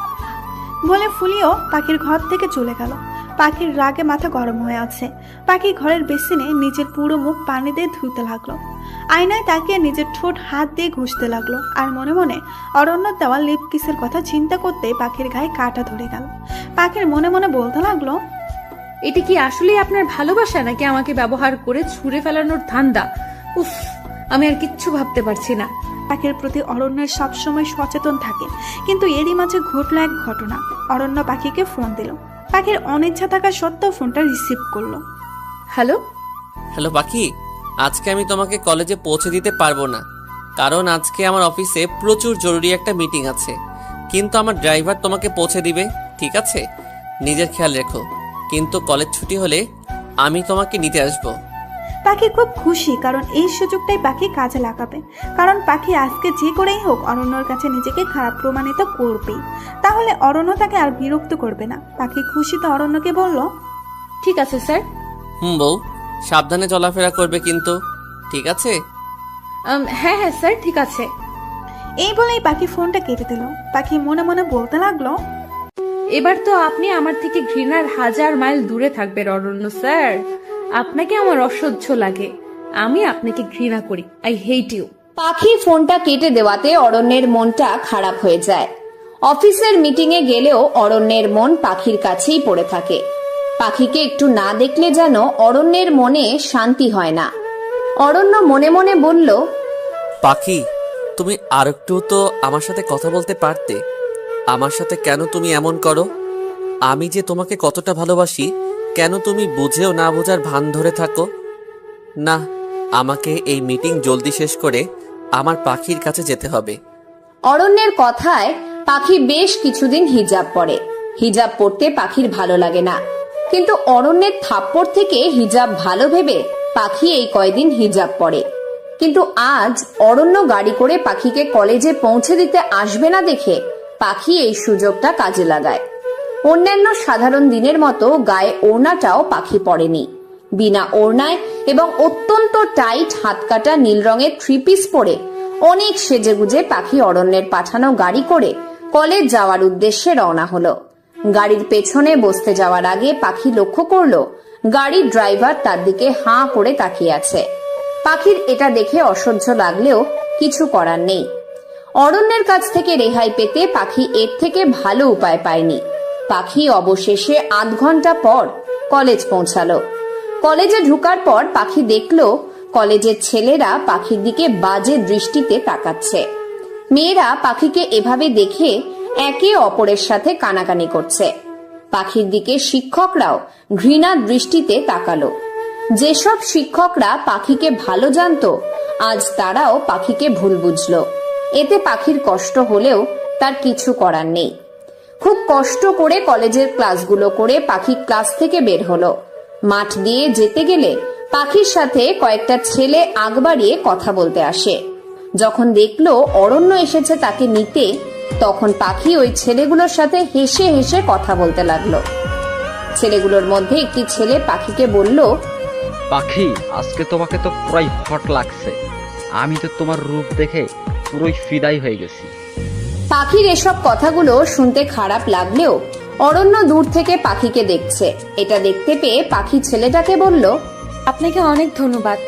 বলে ফুলিও পাখির ঘর থেকে চলে গেল। পাখির রাগে মাথা গরম হয়ে আছে। পাখি ঘরের বেসিনে নিজের পুরো মুখ পানি দিয়ে ধুতে লাগলো। আয়নায় তাকিয়ে নিজের ঠোঁট হাত দিয়ে ঘষতে লাগলো। আর মনে মনে অরণ্য দেওয়া লিপ কিসের কথা চিন্তা করতে পাখির গায়ে কাঁটা ধরে গেল। পাখির মনে মনে বলতে লাগলো, এটা কি আসলেই আপনার ভালোবাসা নাকি আমাকে ব্যবহার করে ছুঁড়ে ফেলানোর ধান্দা? উফ, আমি আর কিচ্ছু ভাবতে পারছি না। পাখির প্রতি অরণ্যের সবসময় সচেতন থাকে, কিন্তু এরই মাঝে ঘটলো এক ঘটনা। অরণ্য পাখিকে ফোন দিল। পাখির অনিচ্ছা থাকা সত্ত্বেও ফোনটা রিসিভ করলো। হ্যালো হ্যালো পাখি, আজকে আমি তোমাকে কলেজে পৌঁছে দিতে পারবো না, কারণ আজকে আমার অফিসে প্রচুর জরুরি একটা মিটিং আছে। কিন্তু আমার ড্রাইভার তোমাকে পৌঁছে দিবে, ঠিক আছে? নিজের খেয়াল রেখো, কিন্তু কলেজ ছুটি হলে আমি তোমাকে নিতে আসবো। পাখি খুব খুশি, কারণ এই সুযোগটাই পাখি কাজে লাগাবে। কারণ পাখি আজকে যে করেই হোক অরণ্যর কাছে নিজেকে খারাপ প্রমাণিত করবেই, তাহলে অরণ্য তাকে আর বিরক্ত করবে না। পাখি খুশিতে অরণ্যকে বলল, ঠিক আছে স্যার। বউ, সাবধানে চলাফেরা করবে কিন্তু, ঠিক আছে? হ্যাঁ হ্যাঁ স্যার, ঠিক আছে। এই বলেই পাখি ফোনটা কেটে দিল। পাখি মনে মনে বলতে লাগলো, এবার তো আপনি আমার থেকে ঘৃণার 1000 মাইল দূরে থাকবেন অরণ্য স্যার। আপনাকে আমার অসহ্য লাগে, আমি আপনাকে ঘৃণা করি। I hate you. পাখি ফোনটা কেটে দেওয়াতে অরণ্যের মনটা খারাপ হয়ে যায়। অফিসের মিটিং এ গেলেও অরণ্যের মন পাখির কাছেই পড়ে থাকে। পাখিকে একটু না দেখলে যেন অরণ্যের মনে শান্তি হয় না। অরণ্য মনে মনে বলল, পাখি, তুমি আর একটু তো আমার সাথে কথা বলতে পারতে। আমার সাথে কেন তুমি এমন করো? আমি যে তোমাকে কতটা ভালোবাসি, কেন তুমি বুঝেও না বোঝার ভান ধরে থাকো? না, আমাকে এই মিটিং জলদি শেষ করে আমার পাখির কাছে যেতে হবে। অরণ্যের কথায় পাখি বেশ কিছুদিন হিজাব পরে। হিজাব পরতে পাখির ভালো লাগে না, কিন্তু অরণ্যের থাপ্পড় থেকে হিজাব ভালো ভেবে পাখি এই কয়দিন হিজাব পরে। কিন্তু আজ অরণ্য গাড়ি করে পাখিকে কলেজে পৌঁছে দিতে আসবে না দেখে পাখি এই সুযোগটা কাজে লাগায়। অন্যান্য সাধারণ দিনের মতো গায়ে ওড়নাটাও পাখি পরেনি। বিনা ওড়নায় এবং অত্যন্ত টাইট হাতকাটা নীল রঙের 3 পিস পরে অনেক সেজেগুজে পাখি অরণ্যের পাঠানো গাড়ি করে কলেজ যাওয়ার উদ্দেশ্যে রওনা হলো। গাড়ির পেছনে বসতে যাওয়ার আগে পাখি লক্ষ্য করলো গাড়ির ড্রাইভার তার দিকে হাঁ করে তাকিয়ে আছে। পাখির এটা দেখে অসহ্য লাগলেও কিছু করার নেই। অরণ্যের কাছ থেকে রেহাই পেতে পাখি এর থেকে ভালো উপায় পায়নি। পাখি অবশেষে 8 ঘন্টা পর কলেজ পৌঁছালো। কলেজে ঢুকার পর পাখি দেখলো কলেজের ছেলেরা পাখির দিকে বাজে দৃষ্টিতে তাকাচ্ছে। মেয়েরা পাখিকে এভাবে দেখে একে অপরের সাথে কানাকানি করছে। পাখির দিকে শিক্ষকরাও ঘৃণার দৃষ্টিতে তাকালো। যেসব শিক্ষকরা পাখিকে ভালো জানতো আজ তারাও পাখিকে ভুল বুঝলো। এতে পাখির কষ্ট হলেও তার কিছু করার নেই। খুব কষ্ট করে কলেজের ক্লাসগুলো করে পাখি ক্লাস থেকে বের হলো। মাঠ দিয়ে যেতে গেলে পাখির সাথে কয়েকটা ছেলে আগ বাড়িয়ে কথা বলতে আসে। যখন দেখলো অরণ্য এসেছে তাকে নিতে, তখন পাখি ওই ছেলেগুলোর সাথে হেসে হেসে কথা বলতে লাগলো। ছেলেগুলোর মধ্যে একটি ছেলে পাখিকে বলল, পাখি, আজকে তোমাকে তো পুরাই হট লাগছে। আমি তো তোমার রূপ দেখে পুরোই ফিদাই হয়ে গেছি। পাখির এসব কথাগুলো শুনতে খারাপ লাগলেও অরণ্য দূর থেকে পাখিকে দেখছে। এটা দেখতে পেয়ে পাখি ছেলেটাকে বলল, আপনাকে অনেক ধন্যবাদ।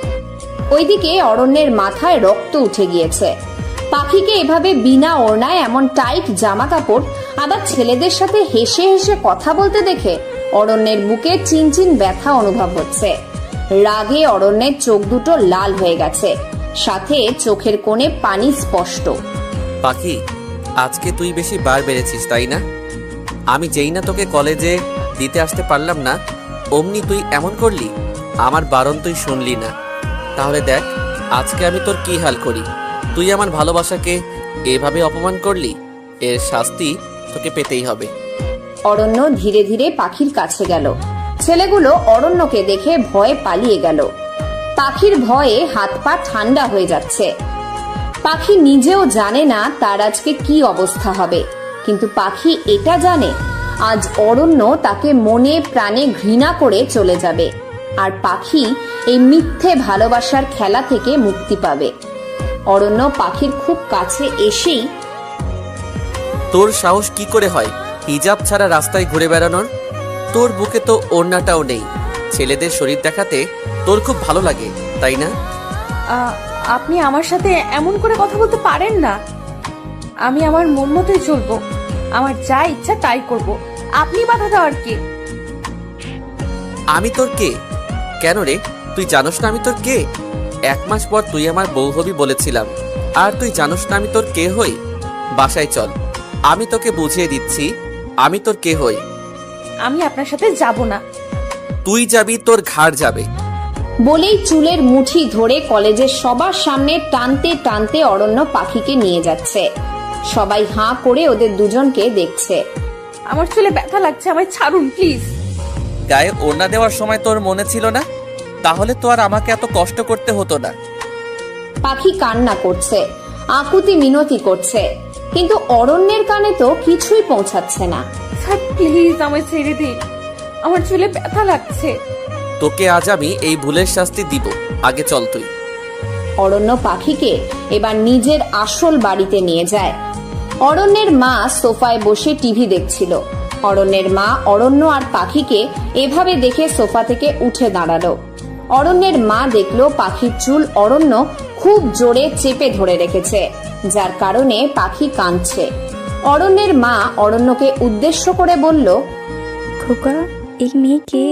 ওইদিকে অরণ্যের মাথায় রক্ত উঠে গিয়েছে। পাখিকে এভাবে বিনা ওড়নায় এমন টাইট জামা কাপড় আবার ছেলেদের সাথে হেসে হেসে কথা বলতে দেখে অরণ্যের বুকে চিনচিন ব্যথা অনুভব হচ্ছে। রাগে অরণ্যের চোখ দুটো লাল হয়ে গেছে, সাথে চোখের কোণে পানি স্পষ্ট। পাখি, আজকে তুই বেশি বার বেড়েছিস তাই না? আমি যেই না তোকে কলেজে দিতে আসতে পারলাম না, অমনি তুই এমন করলি। আমার বারণ তুই শুনলি না। তাহলে দেখ আজকে আমি তোর কি হাল করি। তুই আমার ভালোবাসাকে এভাবে অপমান করলি, এর শাস্তি তোকে পেতেই হবে। অরণ্য ধীরে ধীরে পাখির কাছে গেল। ছেলেগুলো অরণ্যকে দেখে ভয়ে পালিয়ে গেল। পাখির ভয়ে হাত পা ঠান্ডা হয়ে যাচ্ছে। পাখি নিজেও জানে না তার আজকে কি অবস্থা হবে, কিন্তু পাখি এটা জানে আজ অরণ্য তাকে মনে প্রাণে ঘৃণা করে চলে যাবে, আর পাখি এই মিথ্যে ভালোবাসার খেলা থেকে মুক্তি পাবে। অরণ্য পাখির খুব কাছে এসেই, তোর সাহস কি করে হয় হিজাব ছাড়া রাস্তায় ঘুরে বেড়ানোর? তোর বুকে তো ওড়নাটাও নেই। ছেলেদের শরীর দেখাতে তোর খুব ভালো লাগে তাই না? আপনি আমার সাথে এমন করে কথা বলতে পারেন না। আমি আমার মন মতোই চলবো, আমার যা ইচ্ছা তাই করব। আপনি বাধা দেওয়ার কে? আমি তোর কে? কেন রে, তুই জানোস না আমি তোর কে? 1 মাস পর তুই আমার বউ হবি বলেছিলাম, আর তুই জানোস না আমি তোর কে হই? বাসায় চল, আমি তোকে বুঝিয়ে দিচ্ছি আমি তোর কে হই। আমি আপনার সাথে যাব না। তুই যাবি, তোর ঘাড় যাবে। বলেই চুলের মুঠি ধরে কলেজের সবার সামনে টানতে টানতে অরণ্য পাখিকে নিয়ে যাচ্ছে। সবাই হাঁ করে ওদের দুজনকে দেখছে। আমার চুলে ব্যথা লাগছে, আমায় ছাড়ুন প্লিজ। গায়ে ওড়না দেওয়ার সময় তোর মনে ছিল না? তাহলে তো আর আমাকে এত কষ্ট করতে হতো না। পাখি কান্না করছে, আকুতি মিনতি করছে, কিন্তু অরণ্যের কানে তো কিছুই পৌঁছাচ্ছে না। স্যার প্লিজ আমায় ছেড়ে দিন, আমার চুলে ব্যথা লাগছে। তোকে আজ আমি এই ভুলের শাস্তি দিব, আগে চল তুই। অরণ্য পাখিকে এবার নিজের আসল বাড়িতে নিয়ে যায়। অরণ্যের মা সোফায় বসে টিভি দেখছিল। অরণ্যের মা অরণ্য আর পাখিকে এভাবে দেখে সোফা থেকে উঠে দাঁড়ালো। অরণ্যের মা দেখলো পাখির চুল অরণ্য খুব জোরে চেপে ধরে রেখেছে, যার কারণে পাখি কাঁদছে। অরণ্যের মা অরণ্যকে উদ্দেশ্য করে বলল, খোকা, এই মেয়ে কে?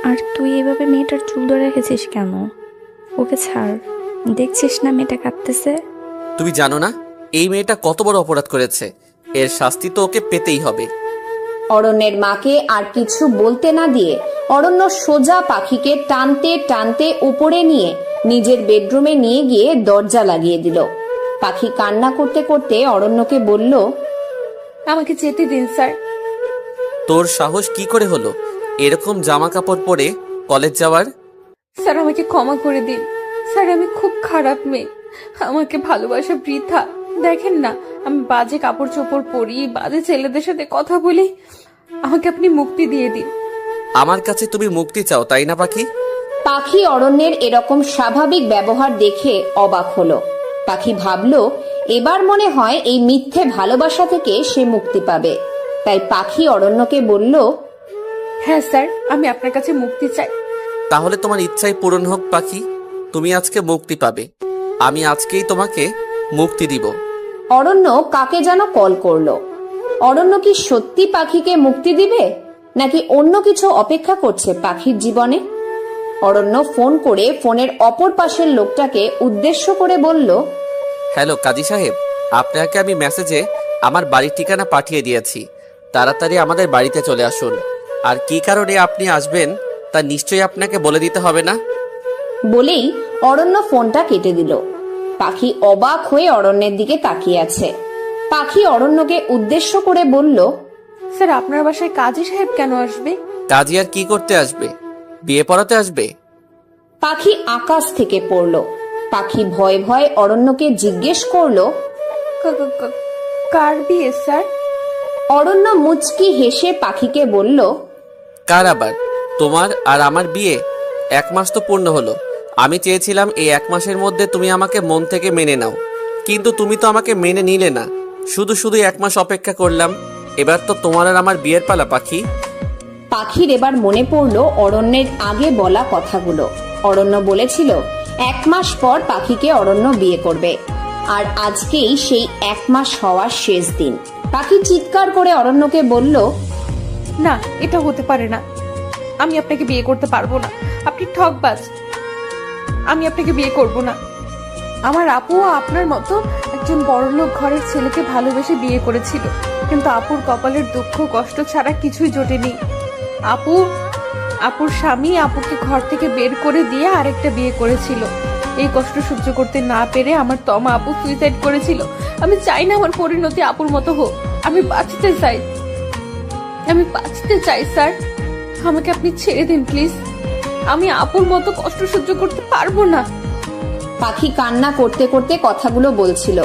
আর তুই এভাবে মেয়েটার চুল ধরে রেখেছিস কেন? ওকে ছাড়, দেখছিস না মেয়েটা কাঁদতেছে। তুমি জানো না এই মেয়েটা কত বড় অপরাধ করেছে? এর শাস্তি তো ওকে পেতেই হবে। অরণ্যের মাকে আর কিছু বলতে না দিয়ে অরণ্য সোজা পাখিকে টানতে টানতে উপরে নিয়ে নিজের বেডরুমে নিয়ে গিয়ে দরজা লাগিয়ে দিল। পাখি কান্না করতে করতে অরণ্যকে বলল, আমাকে যেতে দিন স্যার। তোর সাহস কি করে হলো এরকম জামা কাপড় পরে কলেজ যাওয়ার? স্যার আমাকে ক্ষমা করে দিন। স্যার আমি খুব খারাপ মেয়ে, আমাকে ভালোবাসা বৃথা। দেখেন না আমি বাজে কাপড় চোপড় পরি, বাজে ছেলেদের সাথে কথা বলি। আমাকে আপনি মুক্তি দিয়ে দিন। আমার কাছে তুমি মুক্তি চাও তাই না পাখি? পাখি অরণ্যের এরকম স্বাভাবিক ব্যবহার দেখে অবাক হলো। পাখি ভাবলো এবার মনে হয় এই মিথ্যে ভালোবাসা থেকে সে মুক্তি পাবে। তাই পাখি অরণ্যকে বলল, হ্যাঁ স্যার, আমি আপনার কাছে মুক্তি চাই। তাহলে তোমার ইচ্ছাই পূরণ হোক পাখি, তুমি আজকে মুক্তি পাবে। আমি আজকেই তোমাকে মুক্তি দিব। অরণ্য কাকে যেন কল করলো। অরণ্য কি সত্যি পাখিকে মুক্তি দিবে, নাকি অন্য কিছু অপেক্ষা করছে পাখির জীবনে? অরণ্য ফোন করে ফোনের অপর পাশের লোকটাকে উদ্দেশ্য করে বলল, হ্যালো কাজী সাহেব, আপনাকে আমি মেসেজে আমার বাড়ির ঠিকানা পাঠিয়ে দিয়েছি। তাড়াতাড়ি আমাদের বাড়িতে চলে আসুন। আর কি কারণে আপনি আসবেন তা নিশ্চয়ই আপনাকে বলে দিতে হবে না। বলেই অরণ্য ফোনটা কেটে দিল। পাখি অবাক হয়ে অরণ্যের দিকে তাকিয়ে আছে। পাখি অরণ্যকে উদ্দেশ্য করে বলল, স্যার, আপনার বাসায় কাজী সাহেব কেন আসবে? কাজী আর কি করতে আসবে? বিয়ে পড়াতে আসবে। পাখি আকাশ থেকে পড়ল। পাখি ভয়ে ভয়ে অরণ্যকে জিজ্ঞেস করলো, কার বিয়ে স্যার? অরণ্য মুচকি হেসে পাখিকে বলল, কার আবার? তোমার আর আমার বিয়ে 1 মাস তো পূর্ণ হলো। আমি চেয়েছিলাম এই 1 মাসের মধ্যে তুমি আমাকে মন থেকে মেনে নাও, কিন্তু তুমি তো আমাকে মেনে নিলে না। শুধু শুধু 1 মাস অপেক্ষা করলাম। এবার তো তোমার আর আমার বিয়ের পালা পাখি। পাখির এবার মনে পড়লো অরণ্যের আগে বলা কথাগুলো। অরণ্য বলেছিল 1 মাস পর পাখিকে অরণ্য বিয়ে করবে, আর আজকেই সেই 1 মাস হওয়ার শেষ দিন। পাখি চিৎকার করে অরণ্যকে বলল, না, এটা হতে পারে না। আমি আপনাকে বিয়ে করতে পারবো না। আপনি ঠকবাজ। আমি আপনাকে বিয়ে করব না। আমার আপুও আপনার মতো একজন বড়লোক ঘরের ছেলেকে ভালোবেসে বিয়ে করেছিল, কিন্তু আপুর কপালের দুঃখ কষ্ট ছাড়া কিছুই জোটেনি। আপুর স্বামী আপুকে ঘর থেকে বের করে দিয়ে আরেকটা বিয়ে করেছিল। এই কষ্ট সহ্য করতে না পেরে আমার তমা আপু সুইসাইড করেছিল। আমি চাই না আমার পরিণতি আপুর মতো হোক। আমি বাঁচতে চাই স্যার। আমাকে আপনি ছেড়ে দিন প্লিজ। আমি আপুর মতো কষ্ট সহ্য করতে পারবো না। পাখি কান্না করতে করতে কথাগুলো বলছিল।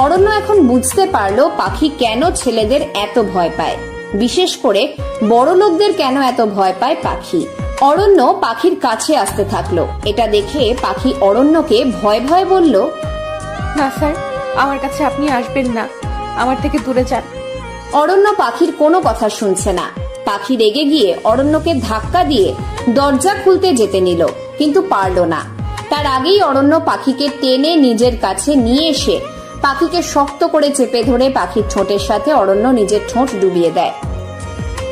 অরণ্য এখন বুঝতে পারলো পাখি কেন ছেলেদের এত ভয় পায়, বিশেষ করে বড় লোকদের কেন এত ভয় পায় পাখি। অরণ্য পাখির কাছে আসতে থাকলো। এটা দেখে পাখি অরণ্যকে ভয় ভয় বলল, না স্যার, আমার কাছে আপনি আসবেন না। আমার থেকে দূরে যান। অরণ্য পাখির কোনো কথা শুনছে না। পাখি রেগে গিয়ে অরণ্যকে ধাক্কা দিয়ে দরজা খুলতে যেতে নিল, কিন্তু পারল না। তার আগেই অরণ্য পাখিকে টেনে নিজের কাছে নিয়ে এসে পাখিকে শক্ত করে চেপে ধরে পাখির ঠোঁটের সাথে অরণ্য নিজের ঠোঁট ডুবিয়ে দেয়।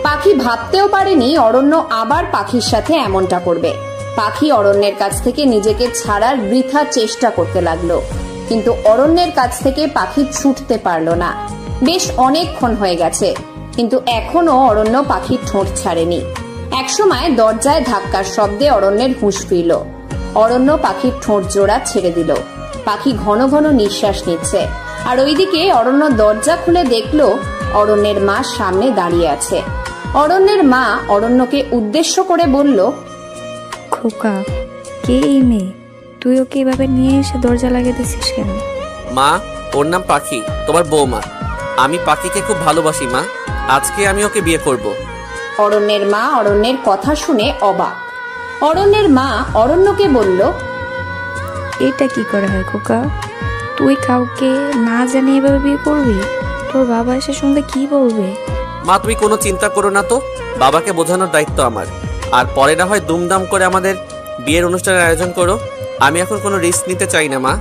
পাখি ভাবতেও পারেনি অরণ্য আবার পাখির সাথে এমনটা করবে। পাখি অরণ্যের কাছ থেকে নিজেকে ছাড়ার বৃথা চেষ্টা করতে লাগলো, কিন্তু অরণ্যের কাছ থেকে পাখি ছুটতে পারল না। বেশ অনেকক্ষণ হয়ে গেছে, কিন্তু এখনো অরণ্য পাখির ঠোঁট ছাড়েনি। একসময় দরজায় ধাক্কার শব্দে অরণ্যের হুঁশ ফিরল। অরণ্য পাখির ঠোঁট জোড়া ছেড়ে দিল। পাখি ঘন ঘন নিঃশ্বাস নিচ্ছে, আর ওইদিকে অরণ্য দরজা খুলে দেখলো অরণ্যের মা সামনে দাঁড়িয়ে আছে। অরণ্যের মা অরণ্যকে উদ্দেশ্য করে বলল, খোকা, কে এই মেয়ে? তুই ওকে এভাবে নিয়ে এসে দরজা লাগিয়ে দিছিস কেন? মা, ওর নাম পাখি, তোমার বৌমা। আমি পাখিকে খুব ভালোবাসি মা। আজকে আমি ওকে বিয়ে করব। অরণ্যের মা অরণ্যের কথা শুনে অবাক। অরণ্যের মা অরণ্যকে বলল, এটা কি করে হয় খোকা? তুই কাউকে না জানিয়ে এভাবে বিয়ে করবি? তোর বাবা এসে শুনলে কি বলবে? মা, তুমি কোনো চিন্তা করো না তো। বাবাকে বোঝানোর দায়িত্ব আমার। আর পরে না হয় দুমদাম করে আমাদের বিয়ের অনুষ্ঠানের আয়োজন করো। আমি এখন কোনো রিস্ক নিতে চাই না মা।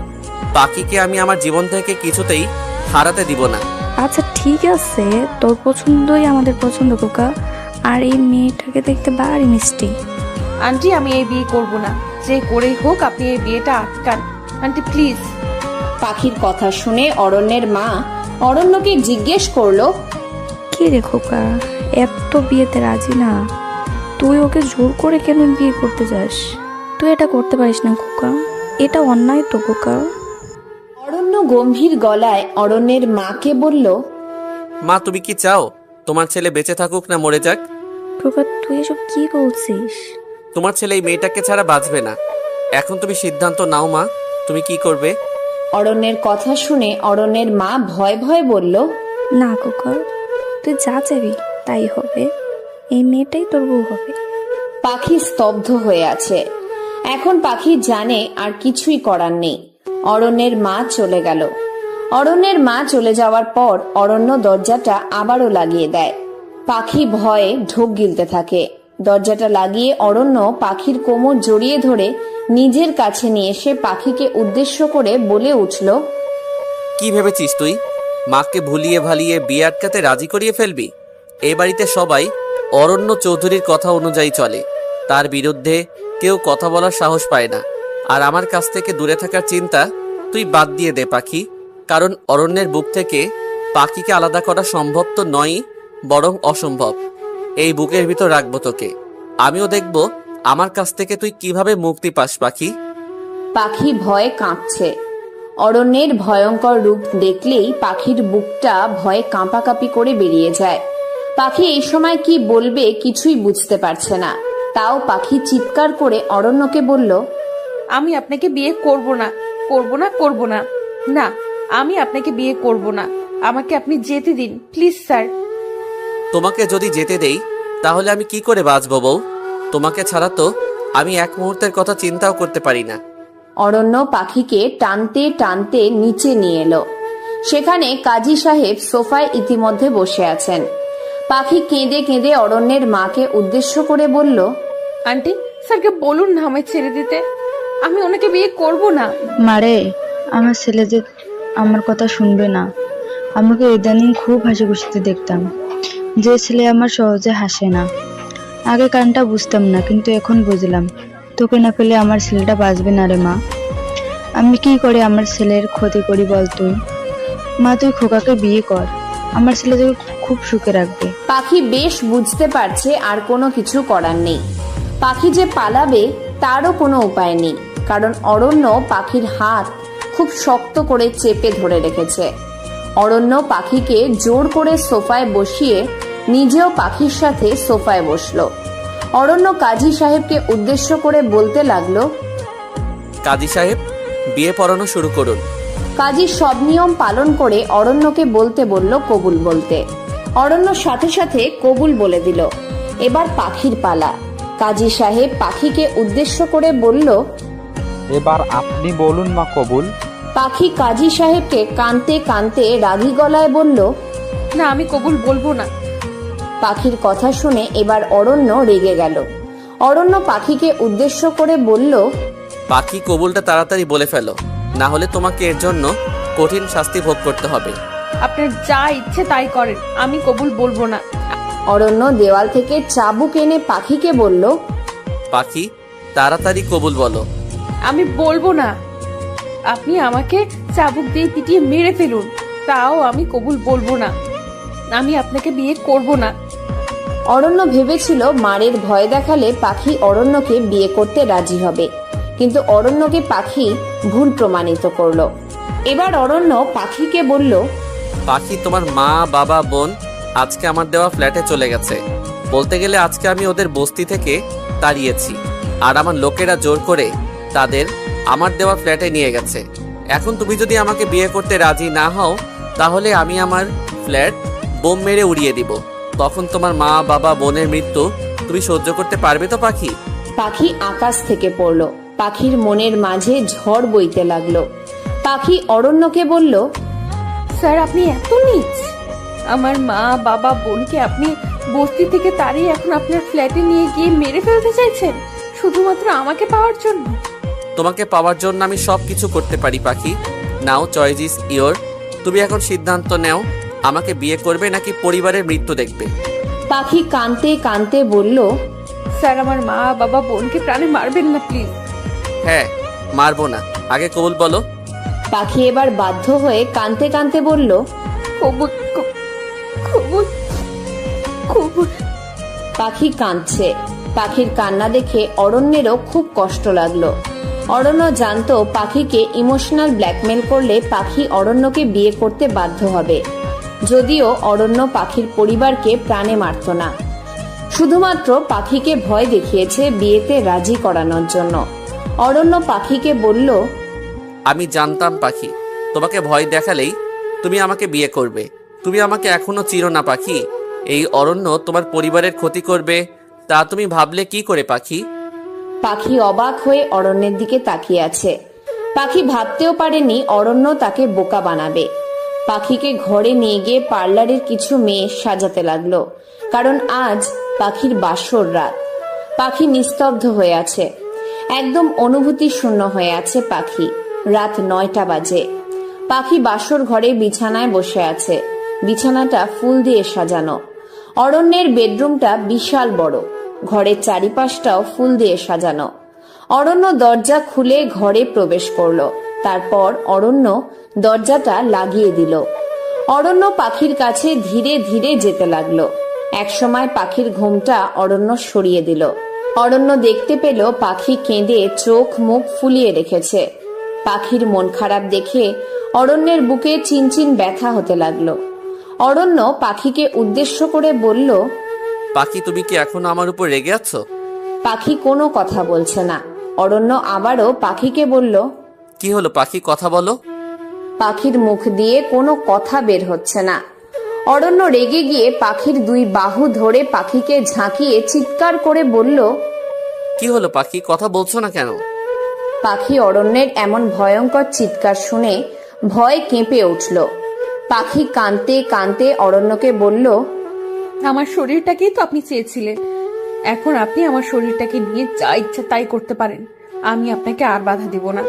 পাখিকে আমি আমার জীবন থেকে কিছুতেই হারাতে দিব না। আচ্ছা ঠিক আছে, তোর পছন্দই আমাদের পছন্দ খোকা। আর এই মেয়েটাকে দেখতে বাড়ি মিষ্টি। আন্টি, আমি এই বিয়ে করব না। যে করেই হোক আপনি এই বিয়েটা আটকান আন্টি, প্লিজ। পাখির কথা শুনে অরণ্যের মা অরণ্যকে জিজ্ঞেস করলো, কি রে খোকা, এত বিয়েতে রাজি না? তুই ওকে জোর করে কেন বিয়ে করতে যাস? তুই এটা করতে পারিস না খোকা, এটা অন্যায় তো খোকা। অরণ্য গম্ভীর গলায় অরণ্যের মাকে বলল, মা, তুমি কি চাও তোমার ছেলে বেঁচে থাকুক না মরে যাক? খোকা, তুই এসব কি বলছিস? তোমার ছেলে এই মেয়েটাকে ছাড়া বাঁচবে না। এখন তুমি সিদ্ধান্ত নাও মা, তুমি কি করবে? অরণ্যের কথা শুনে অরণ্যের মা ভয় ভয় বলল, না খোকা, তুই যা চাবি তাই হবে। এই মেয়েটাই তোর বউ হবে। পাখি স্তব্ধ হয়ে আছে। এখন পাখি জানে আর কিছুই করার নেই। অরণ্যের মা চলে গেল। অরণ্যের মা চলে যাওয়ার পর অরণ্য দরজাটা আবারও লাগিয়ে দেয়। পাখি ভয়ে ঢোক গিলতে থাকে। দরজাটা লাগিয়ে অরণ্য পাখির কোমর জড়িয়ে ধরে নিজের কাছে নিয়ে এসে পাখিকে উদ্দেশ্য করে বলে উঠল, কি ভেবেছিস তুই মাকে ভুলিয়ে ভালিয়ে বিয়ে আটকাতে রাজি করিয়ে ফেলবি? এই বাড়িতে সবাই অরণ্য চৌধুরীর কথা অনুযায়ী চলে, তার বিরুদ্ধে কেউ কথা বলার সাহস পায় না। আর আমার কাছ থেকে দূরে থাকার চিন্তা তুই বাদ দিয়ে দে পাখি, কারণ অরণ্যের বুক থেকে পাখিকে আলাদা করা সম্ভব তো নয়, বরং অসম্ভব। এই বুকের ভিতর রাখবো তোকে, আমিও দেখব আমার কাছ থেকে তুই কিভাবে মুক্তি পাস পাখি। পাখি ভয়ে কাঁপছে। অরণ্যের ভয়ঙ্কর রূপ দেখলেই পাখির বুকটা ভয়ে কাঁপাকাঁপি করে বেরিয়ে যায়। পাখি এই সময় কি বলবে কিছুই বুঝতে পারছে না। তাও পাখি চিৎকার করে অরণ্যকে বলল, আমি আপনাকে বিয়ে করব না, করব না, করব না। না, আমি আপনাকে বিয়ে করব না। আমাকে আপনি যেতে দিন প্লিজ স্যার। তোমাকে যদি যেতে দেই তাহলে আমি কি করে বাঁচবো বউ? তোমাকে ছাড়া তো আমি এক মুহূর্তের কথা চিন্তাও করতে পারি না। অরণ্য পাখিকে টানতে টানতে নিচে নিয়ে এলো। সেখানে কাজী সাহেব সোফায় ইতিমধ্যে বসে আছেন। পাখি কেঁদে কেঁদে অরণ্যের মাকে উদ্দেশ্য করে বলল, আন্টি, স্যারকে বলুন না আমায় ছেড়ে দিতে। আমি ওনাকে বিয়ে করব না। মারে, আমার ছেলে যে আমার কথা শুনবে না। আমাকে ইদানিং খুব হাসি খুশিতে দেখতাম, যে ছেলে আমার সহজে হাসে না। আগে কারণটা বুঝতাম না, কিন্তু এখন বুঝলাম। তোকে না পেলে আমার ছেলেটা বাঁচবে না রে মা। আমি কি করে আমার ছেলের ক্ষতি করি বল তুই? মা, তুই খোকাকে বিয়ে কর, আমার ছেলে তোকে খুব সুখে রাখবে। পাখি বেশ বুঝতে পারছে আর কোনো কিছু করার নেই। পাখি যে পালাবে তারও কোনো উপায় নেই, কারণ অরণ্য পাখির হাত খুব শক্ত করে চেপে ধরে রেখেছে। অরণ্য পাখিকে জোর করে সোফায় বসিয়ে নিজেও পাখির সাথে সোফায় বসলো। অরণ্য কাজী সাহেবকে উদ্দেশ্য করে বলতে লাগলো, কাজী সাহেব, বিয়ে পড়ানো শুরু করুন। কাজী সব নিয়ম পালন করে অরণ্যকে বলতে বলল কবুল বলতে। অরণ্য সাথে সাথে কবুল বলে দিল। এবার পাখির পালা। কাজী সাহেব পাখিকে উদ্দেশ্য করে বলল, এবার আপনি বলুন মা কবুল। পাখি কাজী সাহেবকে কানতে কানতে রাগী গলায় বলল, না, আমি কবুল বলবো না। পাখির কথা শুনে এবার অরণ্য রেগে গেল। অরণ্য পাখিকে উদ্দেশ্য করে বলল, পাখি, কবুলটা তাড়াতাড়ি বলে ফেলো, না হলে তোমাকে এর জন্য কঠিন শাস্তি ভোগ করতে হবে। আপনার যা ইচ্ছে তাই করেন, আমি কবুল বলবো না। অরণ্য দেওয়াল থেকে চাবুক এনে পাখিকে বলল, পাখি, তাড়াতাড়ি কবুল বলো। আমি বলবো না। আপনি আমাকে চাবুক দিয়ে পিটিয়ে মেরে ফেলুন, তাও আমি কবুল বলবো না। আমি আপনাকে বিয়ে করব না। অরণ্য ভেবেছিল মারের ভয় দেখালে পাখি অরণ্যকে বিয়ে করতে রাজি হবে, কিন্তু অরণ্যকে পাখি ভুল প্রমাণিত করলো। এবার অরণ্য পাখিকে বলল, পাখি, তোমার মা, বাবা, বোন আজকে আমার দেওয়া ফ্ল্যাটে চলে গেছে। বলতে গেলে আজকে আমি ওদের বস্তি থেকে তাড়িয়েছি, আর আমার লোকেরা জোর করে তাদের আমার দেওয়া ফ্ল্যাটে নিয়ে গেছে। এখন তুমি যদি আমাকে বিয়ে করতে রাজি না হও, তাহলে আমি আমার ফ্ল্যাট বোম মেরে উড়িয়ে দিব। তখন তোমার মা, বাবা, বোনের মৃত্যু তুমি সহ্য করতে পারবে তো পাখি? পাখি আকাশ থেকে পড়লো। পাখির মনের মাঝে ঝড় বইতে লাগলো। পাখি অরণ্যকে বলল, স্যার, আপনি এত নীচ! আমার মা, বাবা, বোনকে আপনি বস্তি থেকে তাড়িয়ে এখন আপনার ফ্ল্যাটে নিয়ে গিয়ে মেরে ফেলতে চাইছেন, শুধুমাত্র আমাকে পাওয়ার জন্য? তোমাকে পাওয়ার জন্য আমি সব কিছু করতে পারি পাখি। নাও, চয়েস ইজ ইয়োর। তুমি এখন সিদ্ধান্ত নাও, আমাকে বিয়ে করবে নাকি পরিবারের মৃত্যু দেখবে? পাখি কাঁদতে কাঁদতে বলল, স্যার, আমার মা, বাবা, বোনকে প্রাণে মারবেন না প্লিজ। হ্যাঁ, মারবো না, আগে কবুল বলো। পাখি এবার বাধ্য হয়ে কাঁদতে কাঁদতে বলল, কবুল, কবুল, কবুল। পাখি কাঁদছে। পাখির কান্না দেখে অরণ্যেরও খুব কষ্ট লাগলো। অরণ্য জানতো পাখিকে ইমোশনাল ব্ল্যাকমেল করলে পাখি অরণ্যকে বিয়ে করতে বাধ্য হবে। যদিও অরণ্য পাখির পরিবারকে প্রাণে মারত না, শুধুমাত্র পাখিকে ভয় দেখিয়েছে বিয়েতে রাজি করানোর জন্য। অরণ্য পাখিকে বলল, আমি জানতাম পাখি, তোমাকে ভয় দেখালেই তুমি আমাকে বিয়ে করবে। তুমি আমাকে এখনো চিনো না পাখি। এই অরণ্য তোমার পরিবারের ক্ষতি করবে তা তুমি ভাবলে কি করে পাখি? পাখি অবাক হয়ে অরণ্যের দিকে তাকিয়ে আছে। পাখি ভাবতেও পারেনি অরণ্য তাকে বোকা বানাবে। পাখিকে ঘরে নিয়ে গিয়ে পার্লারের কিছু মেয়ে সাজাতে লাগলো, কারণ আজ পাখির বাসর রাত। পাখি নিস্তব্ধ হয়ে আছে, একদম অনুভূতি শূন্য হয়ে আছে পাখি। রাত 9টা বাজে। পাখি বাসর ঘরে বিছানায় বসে আছে। বিছানাটা ফুল দিয়ে সাজানো। অরণ্যের বেডরুমটা বিশাল বড়, ঘরের চারিপাশটাও ফুল দিয়ে সাজানো। অরণ্য দরজা খুলে ঘরে প্রবেশ করলো। তারপর অরণ্য দরজাটা লাগিয়ে দিল। অরণ্য পাখির কাছে ধীরে ধীরে যেতে লাগলো। একসময় পাখির ঘুমটা অরণ্য সরিয়ে দিল। অরণ্য দেখতে পেল পাখি কেঁদে চোখ মুখ ফুলিয়ে রেখেছে। পাখির মন খারাপ দেখে অরণ্যের বুকে চিনচিন ব্যথা হতে লাগলো। অরণ্য পাখিকে উদ্দেশ্য করে বলল, পাখি, তুমি কি এখন আমার উপর রেগে আছো? পাখি কোনো কথা বলছে না। অরণ্য আবারও পাখিকে বলল, কি হলো পাখি, কথা বলো। পাখির মুখ দিয়ে কোনো কথা বের হচ্ছে না। অরণ্য রেগে গিয়ে পাখির 2 বাহু ধরে পাখিকে ঝাঁকিয়ে চিৎকার করে বলল, কি হলো পাখি, কথা বলছো না কেন? পাখি অরণ্যের এমন ভয়ঙ্কর চিৎকার শুনে ভয়ে কেঁপে উঠল। পাখি কাঁদতে কাঁদতে অরণ্যকে বলল, আমার শরীরটাকেই তো আপনি চেয়েছিলেন, এখন আপনি আমার শরীরটাকে নিয়ে যা ইচ্ছা তাই করতে পারেন, আমি আপনাকে আর বাধা দিব না।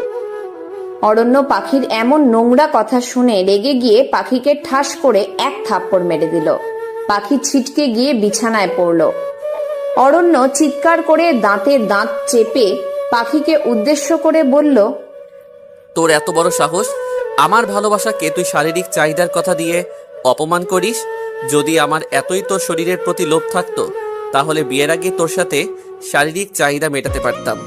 অরণ্য পাখির এমন নোংরা কথা শুনে রেগে গিয়ে পাখিকে ঠাস করে এক থাপ্পড় মেরে দিল। পাখি ছিটকে গিয়ে বিছানায় পড়ল। অরণ্য চিৎকার করে দাঁতের দাঁত চেপে পাখিকে উদ্দেশ্য করে বলল, তোর এত বড় সাহস, আমার ভালোবাসাকে তুই শারীরিক চাহিদার কথা দিয়ে অপমান করিস। যদি আমার এতই তোর শরীরের প্রতি লোভ থাকতো, তাহলে বিয়ের আগে তোর সাথে শারীরিক চাহিদা মেটাতে পারতাম।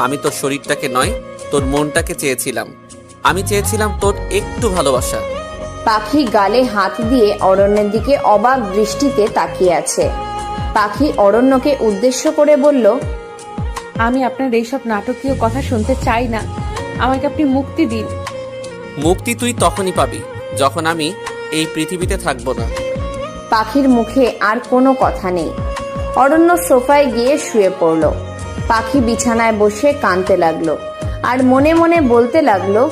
আমি তোর শরীরটাকে নয়, তোর মনটাকে চেয়েছিলাম। আমি চেয়েছিলাম তোর একটু ভালোবাসা। পাখি গালে হাত দিয়ে অরণ্যের দিকে অবাক দৃষ্টিতে তাকিয়ে আছে। পাখি অরণ্যকে উদ্দেশ্য করে বলল, আমি আপনার এইসব নাটকীয় কথা শুনতে চাই না, আমাকে আপনি মুক্তি দিন। মুক্তি তুই তখনই পাবি যখন আমি এই পৃথিবীতে থাকবো না। পাখির মুখে আর কোনো কথা নেই। অরণ্য সোফায় গিয়ে শুয়ে পড়ল। পাখি বিছানায় বসে কাঁদতে লাগলো আর মনে মনে বলতে লাগলো,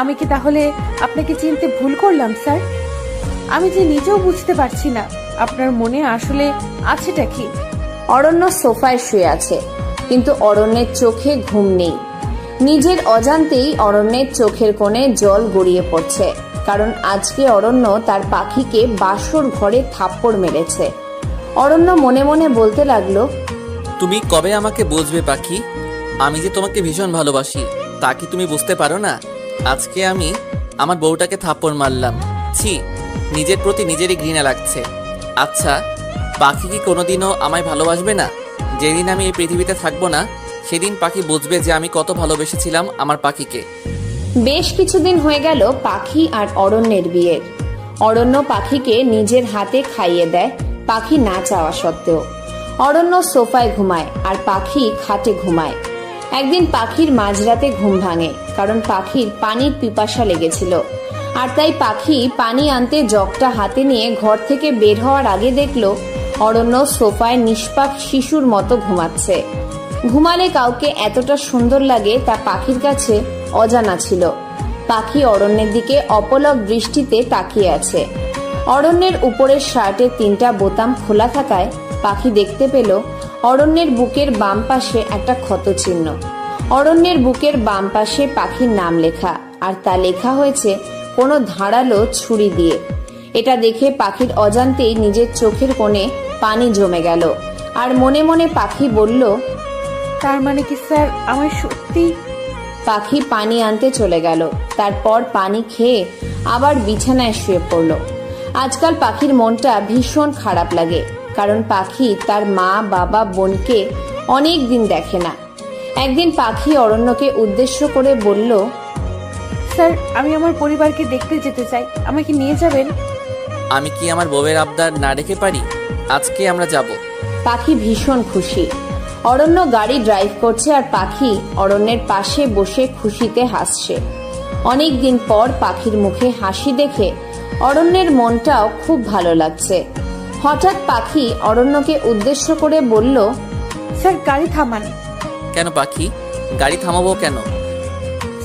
আমি কি তাহলে আপনাকে চিনতে ভুল করলাম স্যার? আমি যে নিজেও বুঝতে পারছি না আপনার মনে আসলে আছেটা কি। অরণ্য সোফায় শুয়ে আছে, কিন্তু অরণ্যের চোখে ঘুম নেই। নিজের অজান্তেই অরণ্যের চোখের কোণে জল গড়িয়ে পড়ছে, কারণ আজকে অরণ্য তার পাখিকে বাসর ঘরে থাপ্পড় মেরেছে। অরণ্য মনে মনে বলতে লাগলো, তুমি কবে আমাকে বুঝবে পাখি? আমি যে তোমাকে ভীষণ ভালোবাসি, তা কি তুমি বুঝতে পারো না? আজকে আমি আমার বউটাকে থাপ্পড় মারলাম। ছি, নিজের প্রতি নিজেরই ঘৃণা লাগছে। আচ্ছা, পাখি কি কোনোদিনও আমায় ভালোবাসবে না? যেদিন আমি এই পৃথিবীতে থাকবো না, সেদিন পাখি বুঝবে যে আমি কত ভালোবেসেছিলাম আমার পাখিকে। বেশ কিছুদিন হয়ে গেল পাখি আর অরণ্যের বিয়ের। অরণ্য পাখিকে নিজের হাতে খাইয়ে দেয়, পাখি না চাওয়া সত্ত্বেও। অরণ্য সোফায় ঘুমায় আর পাখি খাটে ঘুমায়। একদিন পাখির মাঝরাতে ঘুম ভাঙে, কারণ পাখির পানির পিপাসা লেগেছিল। আর তাই পাখি পানি আনতে জগটা হাতে নিয়ে ঘর থেকে বের হওয়ার আগে দেখলো অরণ্য সোফায় নিষ্পাপ শিশুর মতো ঘুমাচ্ছে। ঘুমালে কাউকে এতটা সুন্দর লাগে তা পাখির কাছে অজানা ছিল। পাখি অরণ্যের দিকে অপলক দৃষ্টিতে তাকিয়ে আছে। অরণ্যের উপরের শার্টের 3টা বোতাম খোলা থাকায় পাখি দেখতে পেল অরণ্যের বুকের বাম পাশে একটা ক্ষত চিহ্ন। অরণ্যের বুকের বাম পাশে পাখির নাম লেখা, আর তা লেখা হয়েছে কোনো ধারালো ছুরি দিয়ে। এটা দেখে পাখির অজান্তেই নিজের চোখের কোণে পানি জমে গেল, আর মনে মনে পাখি বলল, তার মানে কি স্যার আমার সত্যি? পাখি পানি আনতে চলে গেল। তারপর পানি খেয়ে আবার বিছানায় শুয়ে পড়ল। আজকাল পাখির মনটা ভীষণ খারাপ লাগে, কারণ পাখি তার মা বাবা বোনকে অনেক দিন দেখে না। একদিন পাখি অরণ্যকে উদ্দেশ্য করে বলল, স্যার আমি আমার পরিবারকে দেখতে যেতে চাই, আমাকে নিয়ে যাবেন? আমি কি আমার বউয়ের আবদার না রেখে পারি? আজকে আমরা যাব। পাখি ভীষণ খুশি। অরণ্য গাড়ি ড্রাইভ করছে আর পাখি অরণ্যের পাশে বসে খুশিতে হাসছে। অনেক দিন পর পাখির মুখে হাসি দেখে অরণ্যের মনটাও খুব ভালো লাগছে। হঠাৎ পাখি অরণ্যকে উদ্দেশ্য করে বলল, স্যার গাড়ি থামান। কেন পাখি, গাড়ি থামাবো কেন?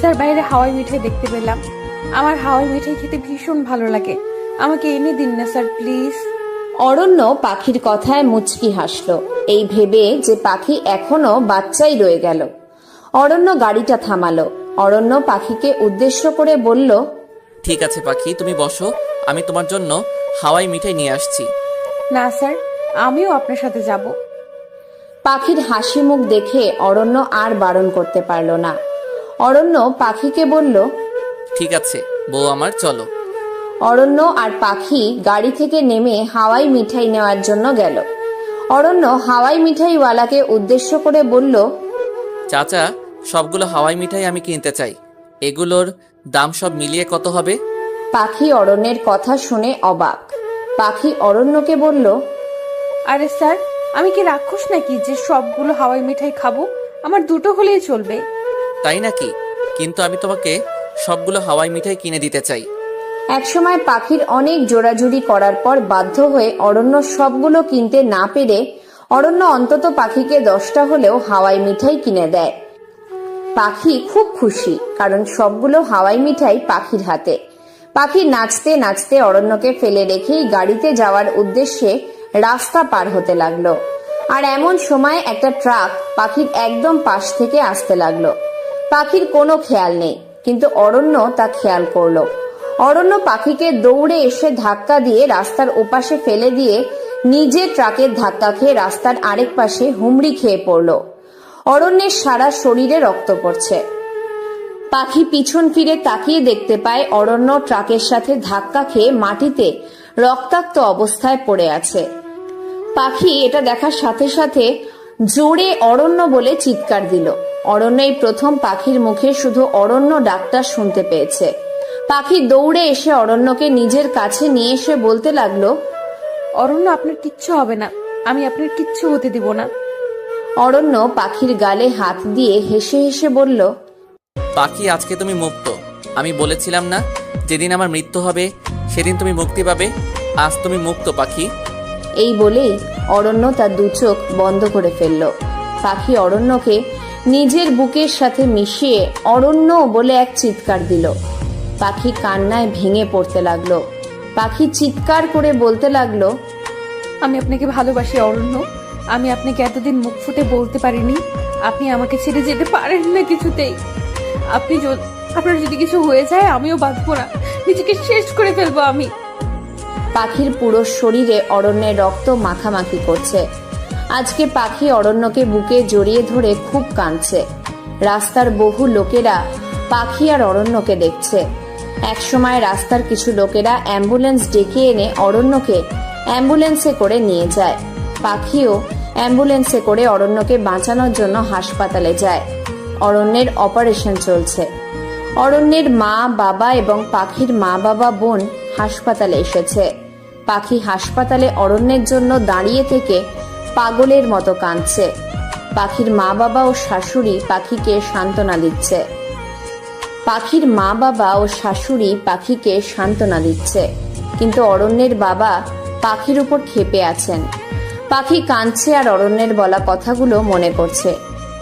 স্যার বাইরে হাওয়াই মিঠাই দেখতে পেলাম। আমার হাওয়াই মিঠাই খেতে ভীষণ ভালো লাগে, আমাকে এনে দিন না স্যার প্লিজ। অরণ্য পাখির কথায় মুচকি হাসলো, এই ভেবে যে পাখি এখনো বাচ্চাই রয়ে গেল। অরণ্য গাড়িটা থামালো। অরণ্য পাখিকে উদ্দেশ্য করে বলল, ঠিক আছে পাখি, তুমি বসো, আমি তোমার জন্য হাওয়াই মিঠাই নিয়ে আসছি। না স্যার, আমিও আপনার সাথে যাব। পাখির হাসি মুখ দেখে অরণ্য আর বারণ করতে পারল না। অরণ্য পাখিকে বলল, ঠিক আছে বউ আমার, চলো। অরণ্য আর পাখি গাড়ি থেকে নেমে হাওয়াই মিঠাই নেওয়ার জন্য গেল। অরণ্য হাওয়াই মিঠাইওয়ালাকে উদ্দেশ্য করে বলল, চাচা, সবগুলো হাওয়াই মিঠাই আমি কিনতে চাই, এগুলোর দাম সব মিলিয়ে কত হবে? পাখি অরণ্যের কথা শুনে অবাক। পাখি অরণ্যকে বলল, আরে স্যার, আমি কি রাক্ষস নাকি যে সবগুলো হাওয়াই মিঠাই খাবো? আমার দুটো হলেই চলবে। তাই নাকি? কিন্তু আমি তোমাকে সবগুলো হাওয়াই মিঠাই কিনে দিতে চাই। একসময় পাখির অনেক জোরাজুরি করার পর বাধ্য হয়ে অরণ্য সবগুলো কিনতে না পেরে অরণ্য অন্তত পাখিকে 10টা হলেও হাওয়াই মিঠাই কিনে দেয়। পাখি খুব খুশি, কারণ সবগুলো হাওয়াই মিঠাই পাখির হাতে। পাখি নাচতে নাচতে অরণ্যকে ফেলে রেখেই গাড়িতে যাওয়ার উদ্দেশ্যে রাস্তা পার হতে লাগলো। আর এমন সময় একটা ট্রাক পাখির একদম পাশ থেকে আসতে লাগলো। পাখির কোনো খেয়াল নেই, কিন্তু অরণ্য তা খেয়াল করলো। অরণ্য পাখিকে দৌড়ে এসে ধাক্কা দিয়ে রাস্তার ওপাশে ফেলে দিয়ে নিজে ট্রাকের ধাক্কা খেয়ে রাস্তার আরেক পাশে হুমড়ি খেয়ে পড়ল। অরণ্যের সারা শরীরে রক্ত পড়ছে। পাখি পিছন ফিরে তাকিয়ে দেখতে পায় অরণ্য ট্রাকের সাথে ধাক্কা খেয়ে মাটিতে রক্তাক্ত অবস্থায় পড়ে আছে। পাখি এটা দেখার সাথে সাথে জোরে অরণ্য বলে চিৎকার দিল। অরণ্য এই প্রথম পাখির মুখে শুধু অরণ্য ডাকটা শুনতে পেয়েছে। পাখি দৌড়ে এসে অরণ্যকে নিজের কাছে নিয়ে এসে বলতে লাগলো, অরণ্য, আপনার কিচ্ছু হবে না, আমি আপনার কিচ্ছু হতে দিব না। অরণ্য পাখির গালে হাত দিয়ে হেসে হেসে বলল, পাখি, আজকে তুমি মুক্ত। আমি বলেছিলাম না যেদিন আমার মৃত্যু হবে সেদিন তুমি মুক্তি পাবে? আজ তুমি মুক্ত পাখি। এই বলেই অরণ্য তার দু চোখ বন্ধ করে ফেলল। পাখি অরণ্যকে নিজের বুকের সাথে মিশিয়ে অরণ্য বলে এক চিৎকার দিল। পাখি কান্নায় ভেঙে পড়তে লাগলো। পাখি চিৎকার করে বলতে লাগলো, আমি আপনাকে ভালোবাসি অরণ্য, আমি আপনাকে এতদিন মুখ ফুটে বলতে পারিনি। আপনি আমাকে ছেড়ে যেতে পারেন না কিছুতেই। আপনার যদি কিছু হয়ে যায় আমিও বাঁচবো না, নিজেকে শেষ করে ফেলবো আমি। পাখির পুরো শরীরে অরণ্যের রক্ত মাখামাখি করছে। আজকে পাখি অরণ্যকে বুকে জড়িয়ে ধরে খুব কাঁদছে। রাস্তার বহু লোকেরা পাখি আর অরণ্যকে দেখছে। একসময় রাস্তার কিছু লোকেরা অ্যাম্বুলেন্স ডেকে এনে অরণ্যকে অ্যাম্বুলেন্সে করে নিয়ে যায়। পাখিও অ্যাম্বুলেন্সে করে অরণ্যকে বাঁচানোর জন্য হাসপাতালে যায়। অরণ্যের অপারেশন চলছে। অরণ্যের মা বাবা এবং পাখির মা বাবা বোন হাসপাতালে এসেছে। পাখি হাসপাতালে অরণ্যের জন্য দাঁড়িয়ে থেকে পাগলের মতো কাঁদছে। পাখির মা বাবা ও শাশুড়ি পাখিকে সান্ত্বনা দিচ্ছে। পাখির মা বাবা ও শাশুড়ি পাখিকে সান্ত্বনা দিচ্ছে, কিন্তু অরণ্যের বাবা পাখির উপর ক্ষেপে আছেন। পাখি কাঁদছে আর অরণ্যের বলা কথাগুলো মনে করছে।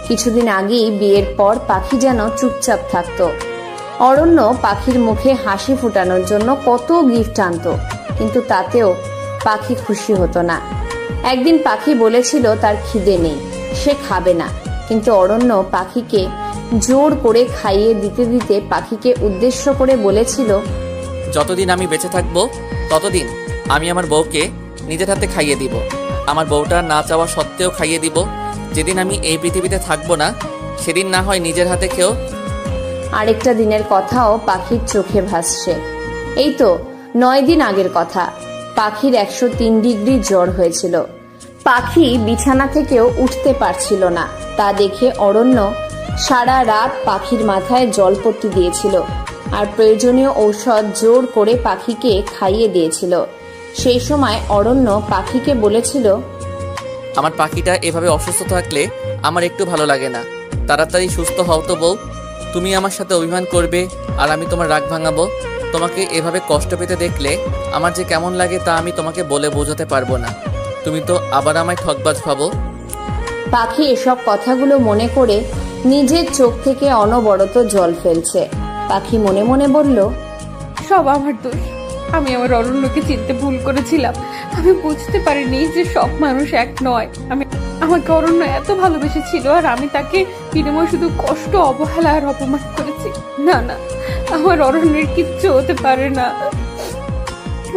কিছুদিন আগেই বিয়ের পর পাখি যেন চুপচাপ থাকতো। অরণ্য পাখির মুখে হাসি ফোটানোর জন্য কত গিফট আনতো, কিন্তু তাতেও পাখি খুশি হতো না। একদিন পাখি বলেছিল তার খিদে নেই, সে খাবে না, কিন্তু অরণ্য পাখিকে জোর করে খাইয়ে দিতে দিতে পাখিকে উদ্দেশ্য করে বলেছিল, যতদিন আমি বেঁচে থাকবো ততদিন আমি আমার বউকে নিজের হাতে খাইয়ে দিব। আমার বউটা না চাওয়া সত্ত্বেও খাইয়ে দিব। যেদিন আমি এই পৃথিবীতে থাকবো না সেদিন না হয় নিজের হাতে খেও। আরেকটা দিনের কথাও পাখির চোখে ভাসছে। এই তো 9 দিন আগের কথা। পাখির 103 ডিগ্রি জ্বর হয়েছিল। পাখি বিছানা থেকেও উঠতে পারছিল না। তা দেখে অরণ্য সারা রাত পাখির মাথায় জলপট্টি দিয়েছিল আর প্রয়োজনীয় ঔষধ জোর করে পাখিকে খাইয়ে দিয়েছিল। সেই সময় অরণ্য পাখিকে বলেছিল, আমার পাখিটা এভাবে অসুস্থ থাকলে আমার একটু ভালো লাগে না। তাড়াতাড়ি সুস্থ হও তো বউ। তুমি আমার সাথে অভিমান করবে আর আমি তোমার রাগ ভাঙাবো। তোমাকে এভাবে কষ্ট পেতে দেখলে আমার যে কেমন লাগে তা আমি তোমাকে বলে বোঝাতে পারবো না। তুমি তো আবার আমায় ঠকবাজ ভাবো। পাখি এসব কথাগুলো মনে করে নিজের চোখ থেকে অনবরত জল ফেলছে। পাখি মনে মনে বলল, সব আমার দোষ। আমি আমার অরণ্যকে চিনতে ভুল করেছিলাম। আমি বুঝতে পারিনি যে সব মানুষ এক নয়। আমাকে অরণ্য এত ভালোবেসেছিল, আর আমি তাকে বিনিময়ে শুধু কষ্ট, অবহেলা আর অপমান করেছি। না না, আমার অরণ্যের কিচ্ছু হতে পারে না।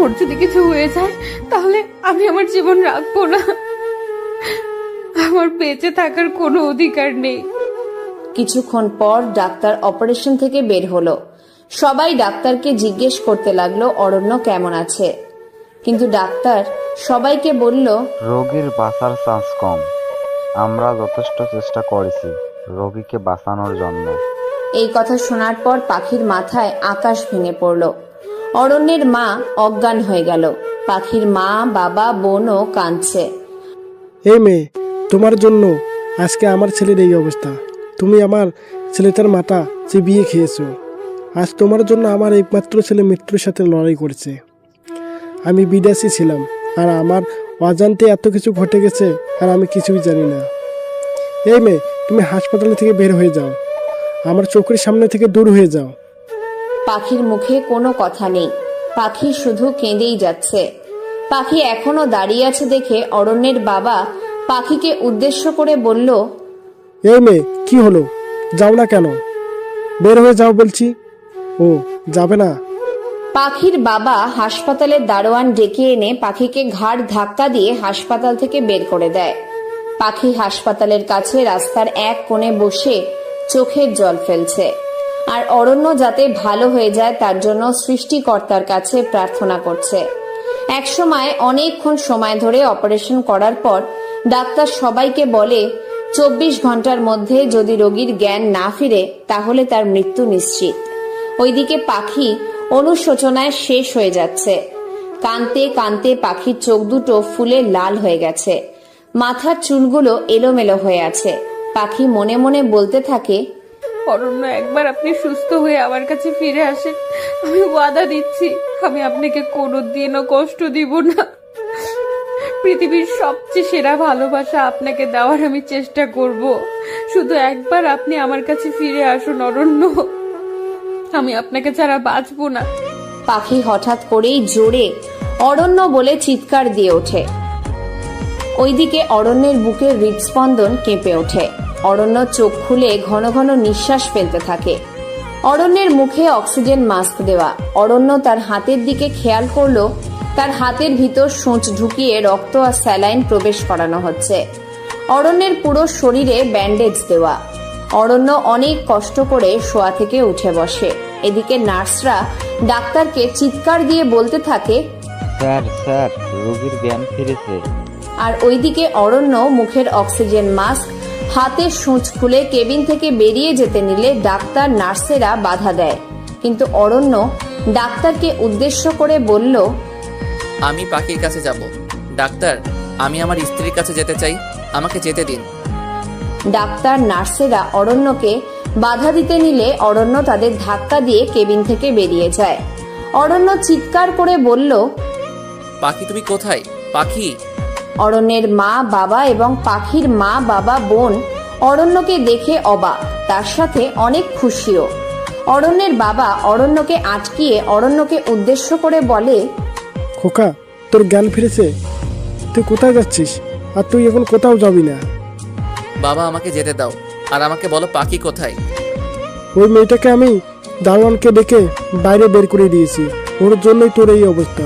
ওর যদি কিছু হয়ে যায় তাহলে আমি আমার জীবন রাখবো না। আমার বেঁচে থাকার কোনো অধিকার নেই। কিছুক্ষণ পর ডাক্তার অপারেশন থেকে বের হলো। সবাই ডাক্তারকে জিজ্ঞেস করতে লাগলো অরণ্য কেমন আছে, কিন্তু ডাক্তার সবাইকে বলল, রোগীর বাঁচার চান্স কম। আমরা যথেষ্ট চেষ্টা করেছি রোগীকে বাঁচানোর জন্য। এই কথা শোনার পর পাখির মাথায় আকাশ ভেঙে পড়ল। অরণ্যের মা অজ্ঞান হয়ে গেল। পাখির মা, বাবা, বোনও কাঁদছে। এই মেয়ে, তোমার জন্য আজকে আমার ছেলের এই অবস্থা। তুমি আমার ছেলেটার মাথা চিবিয়ে খেয়েছো। আজ তোমার জন্য আমার একমাত্র ছেলে মৃত্যুর সাথে লড়াই করেছে। আমি বিদেশি ছিলাম, আর আমার অজান্তে এত কিছু ঘটে গেছে, আর আমি কিছুই জানি না। এই মেয়ে, তুমি হাসপাতাল থেকে বের হয়ে যাও, আমার চোখের সামনে থেকে দূর হয়ে যাও। পাখির মুখে কোনো কথা নেই। পাখি শুধু কেঁদেই যাচ্ছে। পাখি এখনো দাঁড়িয়ে আছে দেখে অরণ্যের বাবা পাখিকে উদ্দেশ্য করে বলল, এই মেয়ে, কি হলো? যাও না কেন? বের হয়ে যাও বলছি। ও যাবে না? পাখির বাবা হাসপাতালের দারোয়ান ডেকে এনে পাখিকে ঘাড় ধাক্কা দিয়ে হাসপাতাল থেকে বের করে দেয়। পাখি হাসপাতালের কাছে রাস্তার এক কোণে বসে চোখের জল ফেলছে, আর অরণ্য যাতে ভালো হয়ে যায় তার জন্য সৃষ্টিকর্তার কাছে প্রার্থনা করছে। একসময় অনেকক্ষণ সময় ধরে অপারেশন করার পর ডাক্তার সবাইকে বলে 24 ঘন্টার মধ্যে যদি রোগীর জ্ঞান না ফিরে তাহলে তার মৃত্যু নিশ্চিত। ওইদিকে পাখি অনুশোচনায় শেষ হয়ে যাচ্ছে। কাঁদতে কাঁদতে পাখির চোখ দুটো ফুলে লাল হয়ে গেছে। মাথার চুলগুলো এলোমেলো হয়ে আছে। পাখি মনে মনে বলতে থাকে, অরণ্য, একবার আপনি সুস্থ হয়ে আমার কাছে ফিরে আসেন। আমি ওয়াদা দিচ্ছি, আমি আপনাকে কোনোদিনও কষ্ট দিব না। পৃথিবীর সবচেয়ে সেরা ভালোবাসা আপনাকে দেওয়ার আমি চেষ্টা করব। শুধু একবার আপনি আমার কাছে ফিরে আসুন অরণ্য। আমি আপনাকে ছাড়া বাঁচবো না। পাখি হঠাৎ করেই জোরে অরণ্য বলে চিৎকার দিয়ে ওঠে। ওইদিকে অরণ্যের বুকের হৃদস্পন্দন কেঁপে ওঠে। অরণ্য চোখ খুলে ঘন ঘন নিঃশ্বাস ফেলতে থাকে। অরণ্যের মুখে অক্সিজেন মাস্ক দেওয়া। অরণ্য তার হাতের দিকে খেয়াল করলো তার হাতের ভিতর সূঁচ ঢুকিয়ে রক্ত আর স্যালাইন প্রবেশ করানো হচ্ছে। অরণ্যের পুরো শরীরে ব্যান্ডেজ দেওয়া। অরণ্য অনেক কষ্ট করে শোয়া থেকে উঠে বসে। এদিকে নার্সরা ডাক্তারকে চিৎকার দিয়ে বলতে থাকে, স্যার স্যার, রোগীর জ্ঞান ফিরেছে। আর ওইদিকে অরণ্য মুখের অক্সিজেন মাস্ক, হাতের সূঁচ খুলে কেবিন থেকে বেরিয়ে যেতে নিলে ডাক্তার নার্সেরা বাধা দেয়। কিন্তু অরণ্য ডাক্তারকে উদ্দেশ্য করে বলল, আমি পাখির কাছে যাব। ডাক্তার, আমি আমার স্ত্রীর কাছে যেতে চাই, আমাকে যেতে দিন। ডাক্তার নার্সেরা অরণ্যকে বাধা দিতে নিলে অরণ্য তাদের ধাক্কা দিয়ে কেবিন থেকে বেরিয়ে যায়। অরণ্য চিৎকার করে বলল, পাখি, তুমি কোথায়? পাখি! অরণ্যের মা, বাবা এবং পাখির মা, বাবা, বোন অরণ্যকে দেখে অবাক, তার সাথে অনেক খুশিও। অরণ্যের বাবা অরণ্যকে আটকিয়ে অরণ্যকে উদ্দেশ্য করে বলে, খোকা, তোর জ্ঞান ফিরেছে? তুই কোথায় যাচ্ছিস? আর তুই এখন কোথাও যাবি না। বাবা, আমাকে যেতে দাও, আর আমাকে বলো পাখি কোথায়? ওই মেয়েটাকে আমি দারোয়ানকে ডেকে বাইরে বের করে দিয়েছি। ওর জন্যই তোর এই অবস্থা।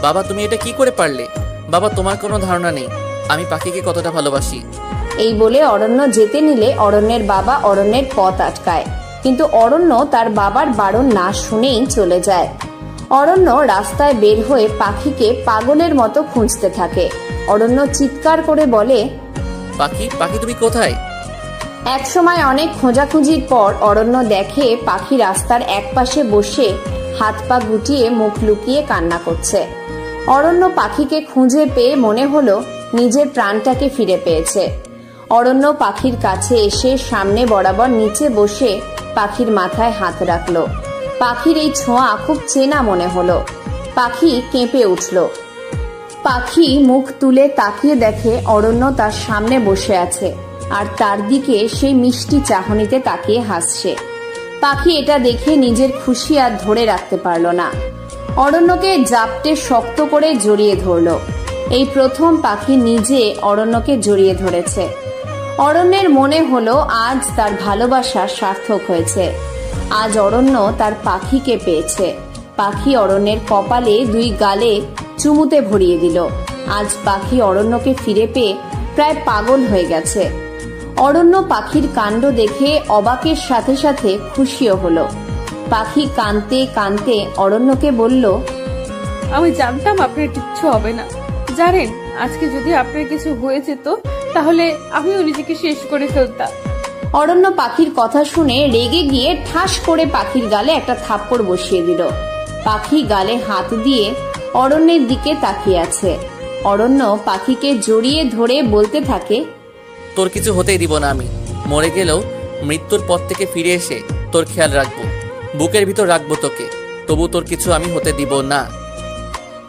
বাবা, তুমি এটা কি করে পারলে? বাবা, তোমার কোনো ধারণা নেই আমি পাখিকে কতটা ভালোবাসি। এই বলে অরণ্য যেতে নিলে অরণ্যের বাবা অরণ্যের পথ আটকায়, কিন্তু অরণ্য তার বাবার বারণ না শুনেই চলে যায়। অরণ্য রাস্তায় বের হয়ে পাখিকে পাগলের মতো খুঁজতে থাকে। অরণ্য চিৎকার করে বলে, পাখি, পাখি, তুমি কোথায়? একসময় অনেক খোঁজাখুঁজির পর অরণ্য দেখে পাখি রাস্তার একপাশে বসে হাত পা গুটিয়ে মুখ লুকিয়ে কান্না করছে। অরণ্য পাখিকে খুঁজে পেয়ে মনে হলো নিজের প্রাণটাকে ফিরে পেয়েছে। অরণ্য পাখির কাছে এসে সামনে বরাবর নিচে বসে পাখির মাথায় হাত রাখলো। পাখির এই ছোঁয়া খুব চেনা মনে হলো। পাখি কেঁপে উঠল। পাখি মুখ তুলে তাকিয়ে দেখে অরণ্য তার সামনে বসে আছে। আর তার দিকে সেই মিষ্টি চাহনিতে তাকিয়ে হাসছে। পাখি এটা দেখে নিজের খুশি আর ধরে রাখতে পারল না, অরণ্যকে জাপটে শক্ত করে জড়িয়ে ধরল। এই প্রথম পাখি নিজে অরণ্যকে জড়িয়ে ধরেছে। অরণ্যের মনে হলো আজ তার ভালোবাসা সার্থক হয়েছে। আজ অরণ্য তার পাখিকে পেয়েছে। পাখি অরণ্যের কপালে 2 গালে চুমুতে ভরিয়ে দিল। আজ পাখি অরণ্যকে ফিরে পেয়ে প্রায় পাগল হয়ে গেছে। অরণ্য পাখির কাণ্ড দেখে অবাকের সাথে সাথে খুশিও হলো। পাখি কাঁদতে কাঁদতে অরণ্যকে বলল, আমি জানতাম আপনার কিচ্ছু হবে না। জানেন, আজকে যদি আপনার কিছু হয়ে যেত তাহলে আমিও নিজেকে শেষ করে ফেলতাম। অরণ্য পাখির কথা শুনে রেগে গিয়ে ঠাস করে পাখির গালে একটা থাপ্পড় বসিয়ে দিল। পাখি গালে হাত দিয়ে অরণ্যের দিকে তাকিয়ে আছে। অরণ্য পাখিকে জড়িয়ে ধরে বলতে থাকে, তোর কিছু হতেই দিব না আমি। মরে গেলেও মৃত্যুর পথ থেকে ফিরে এসে তোর খেয়াল রাখবো, বুকের ভিতর রাখবো তোকে, তবু তোর কিছু আমি হতে দিব না।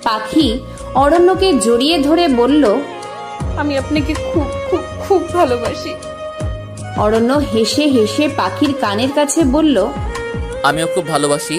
পাখি অরণ্যকে জড়িয়ে ধরে বলল, আমি আপনাকে খুব খুব খুব ভালোবাসি। অরণ্য হেসে হেসে পাখির কানের কাছে বলল, আমিও খুব ভালোবাসি,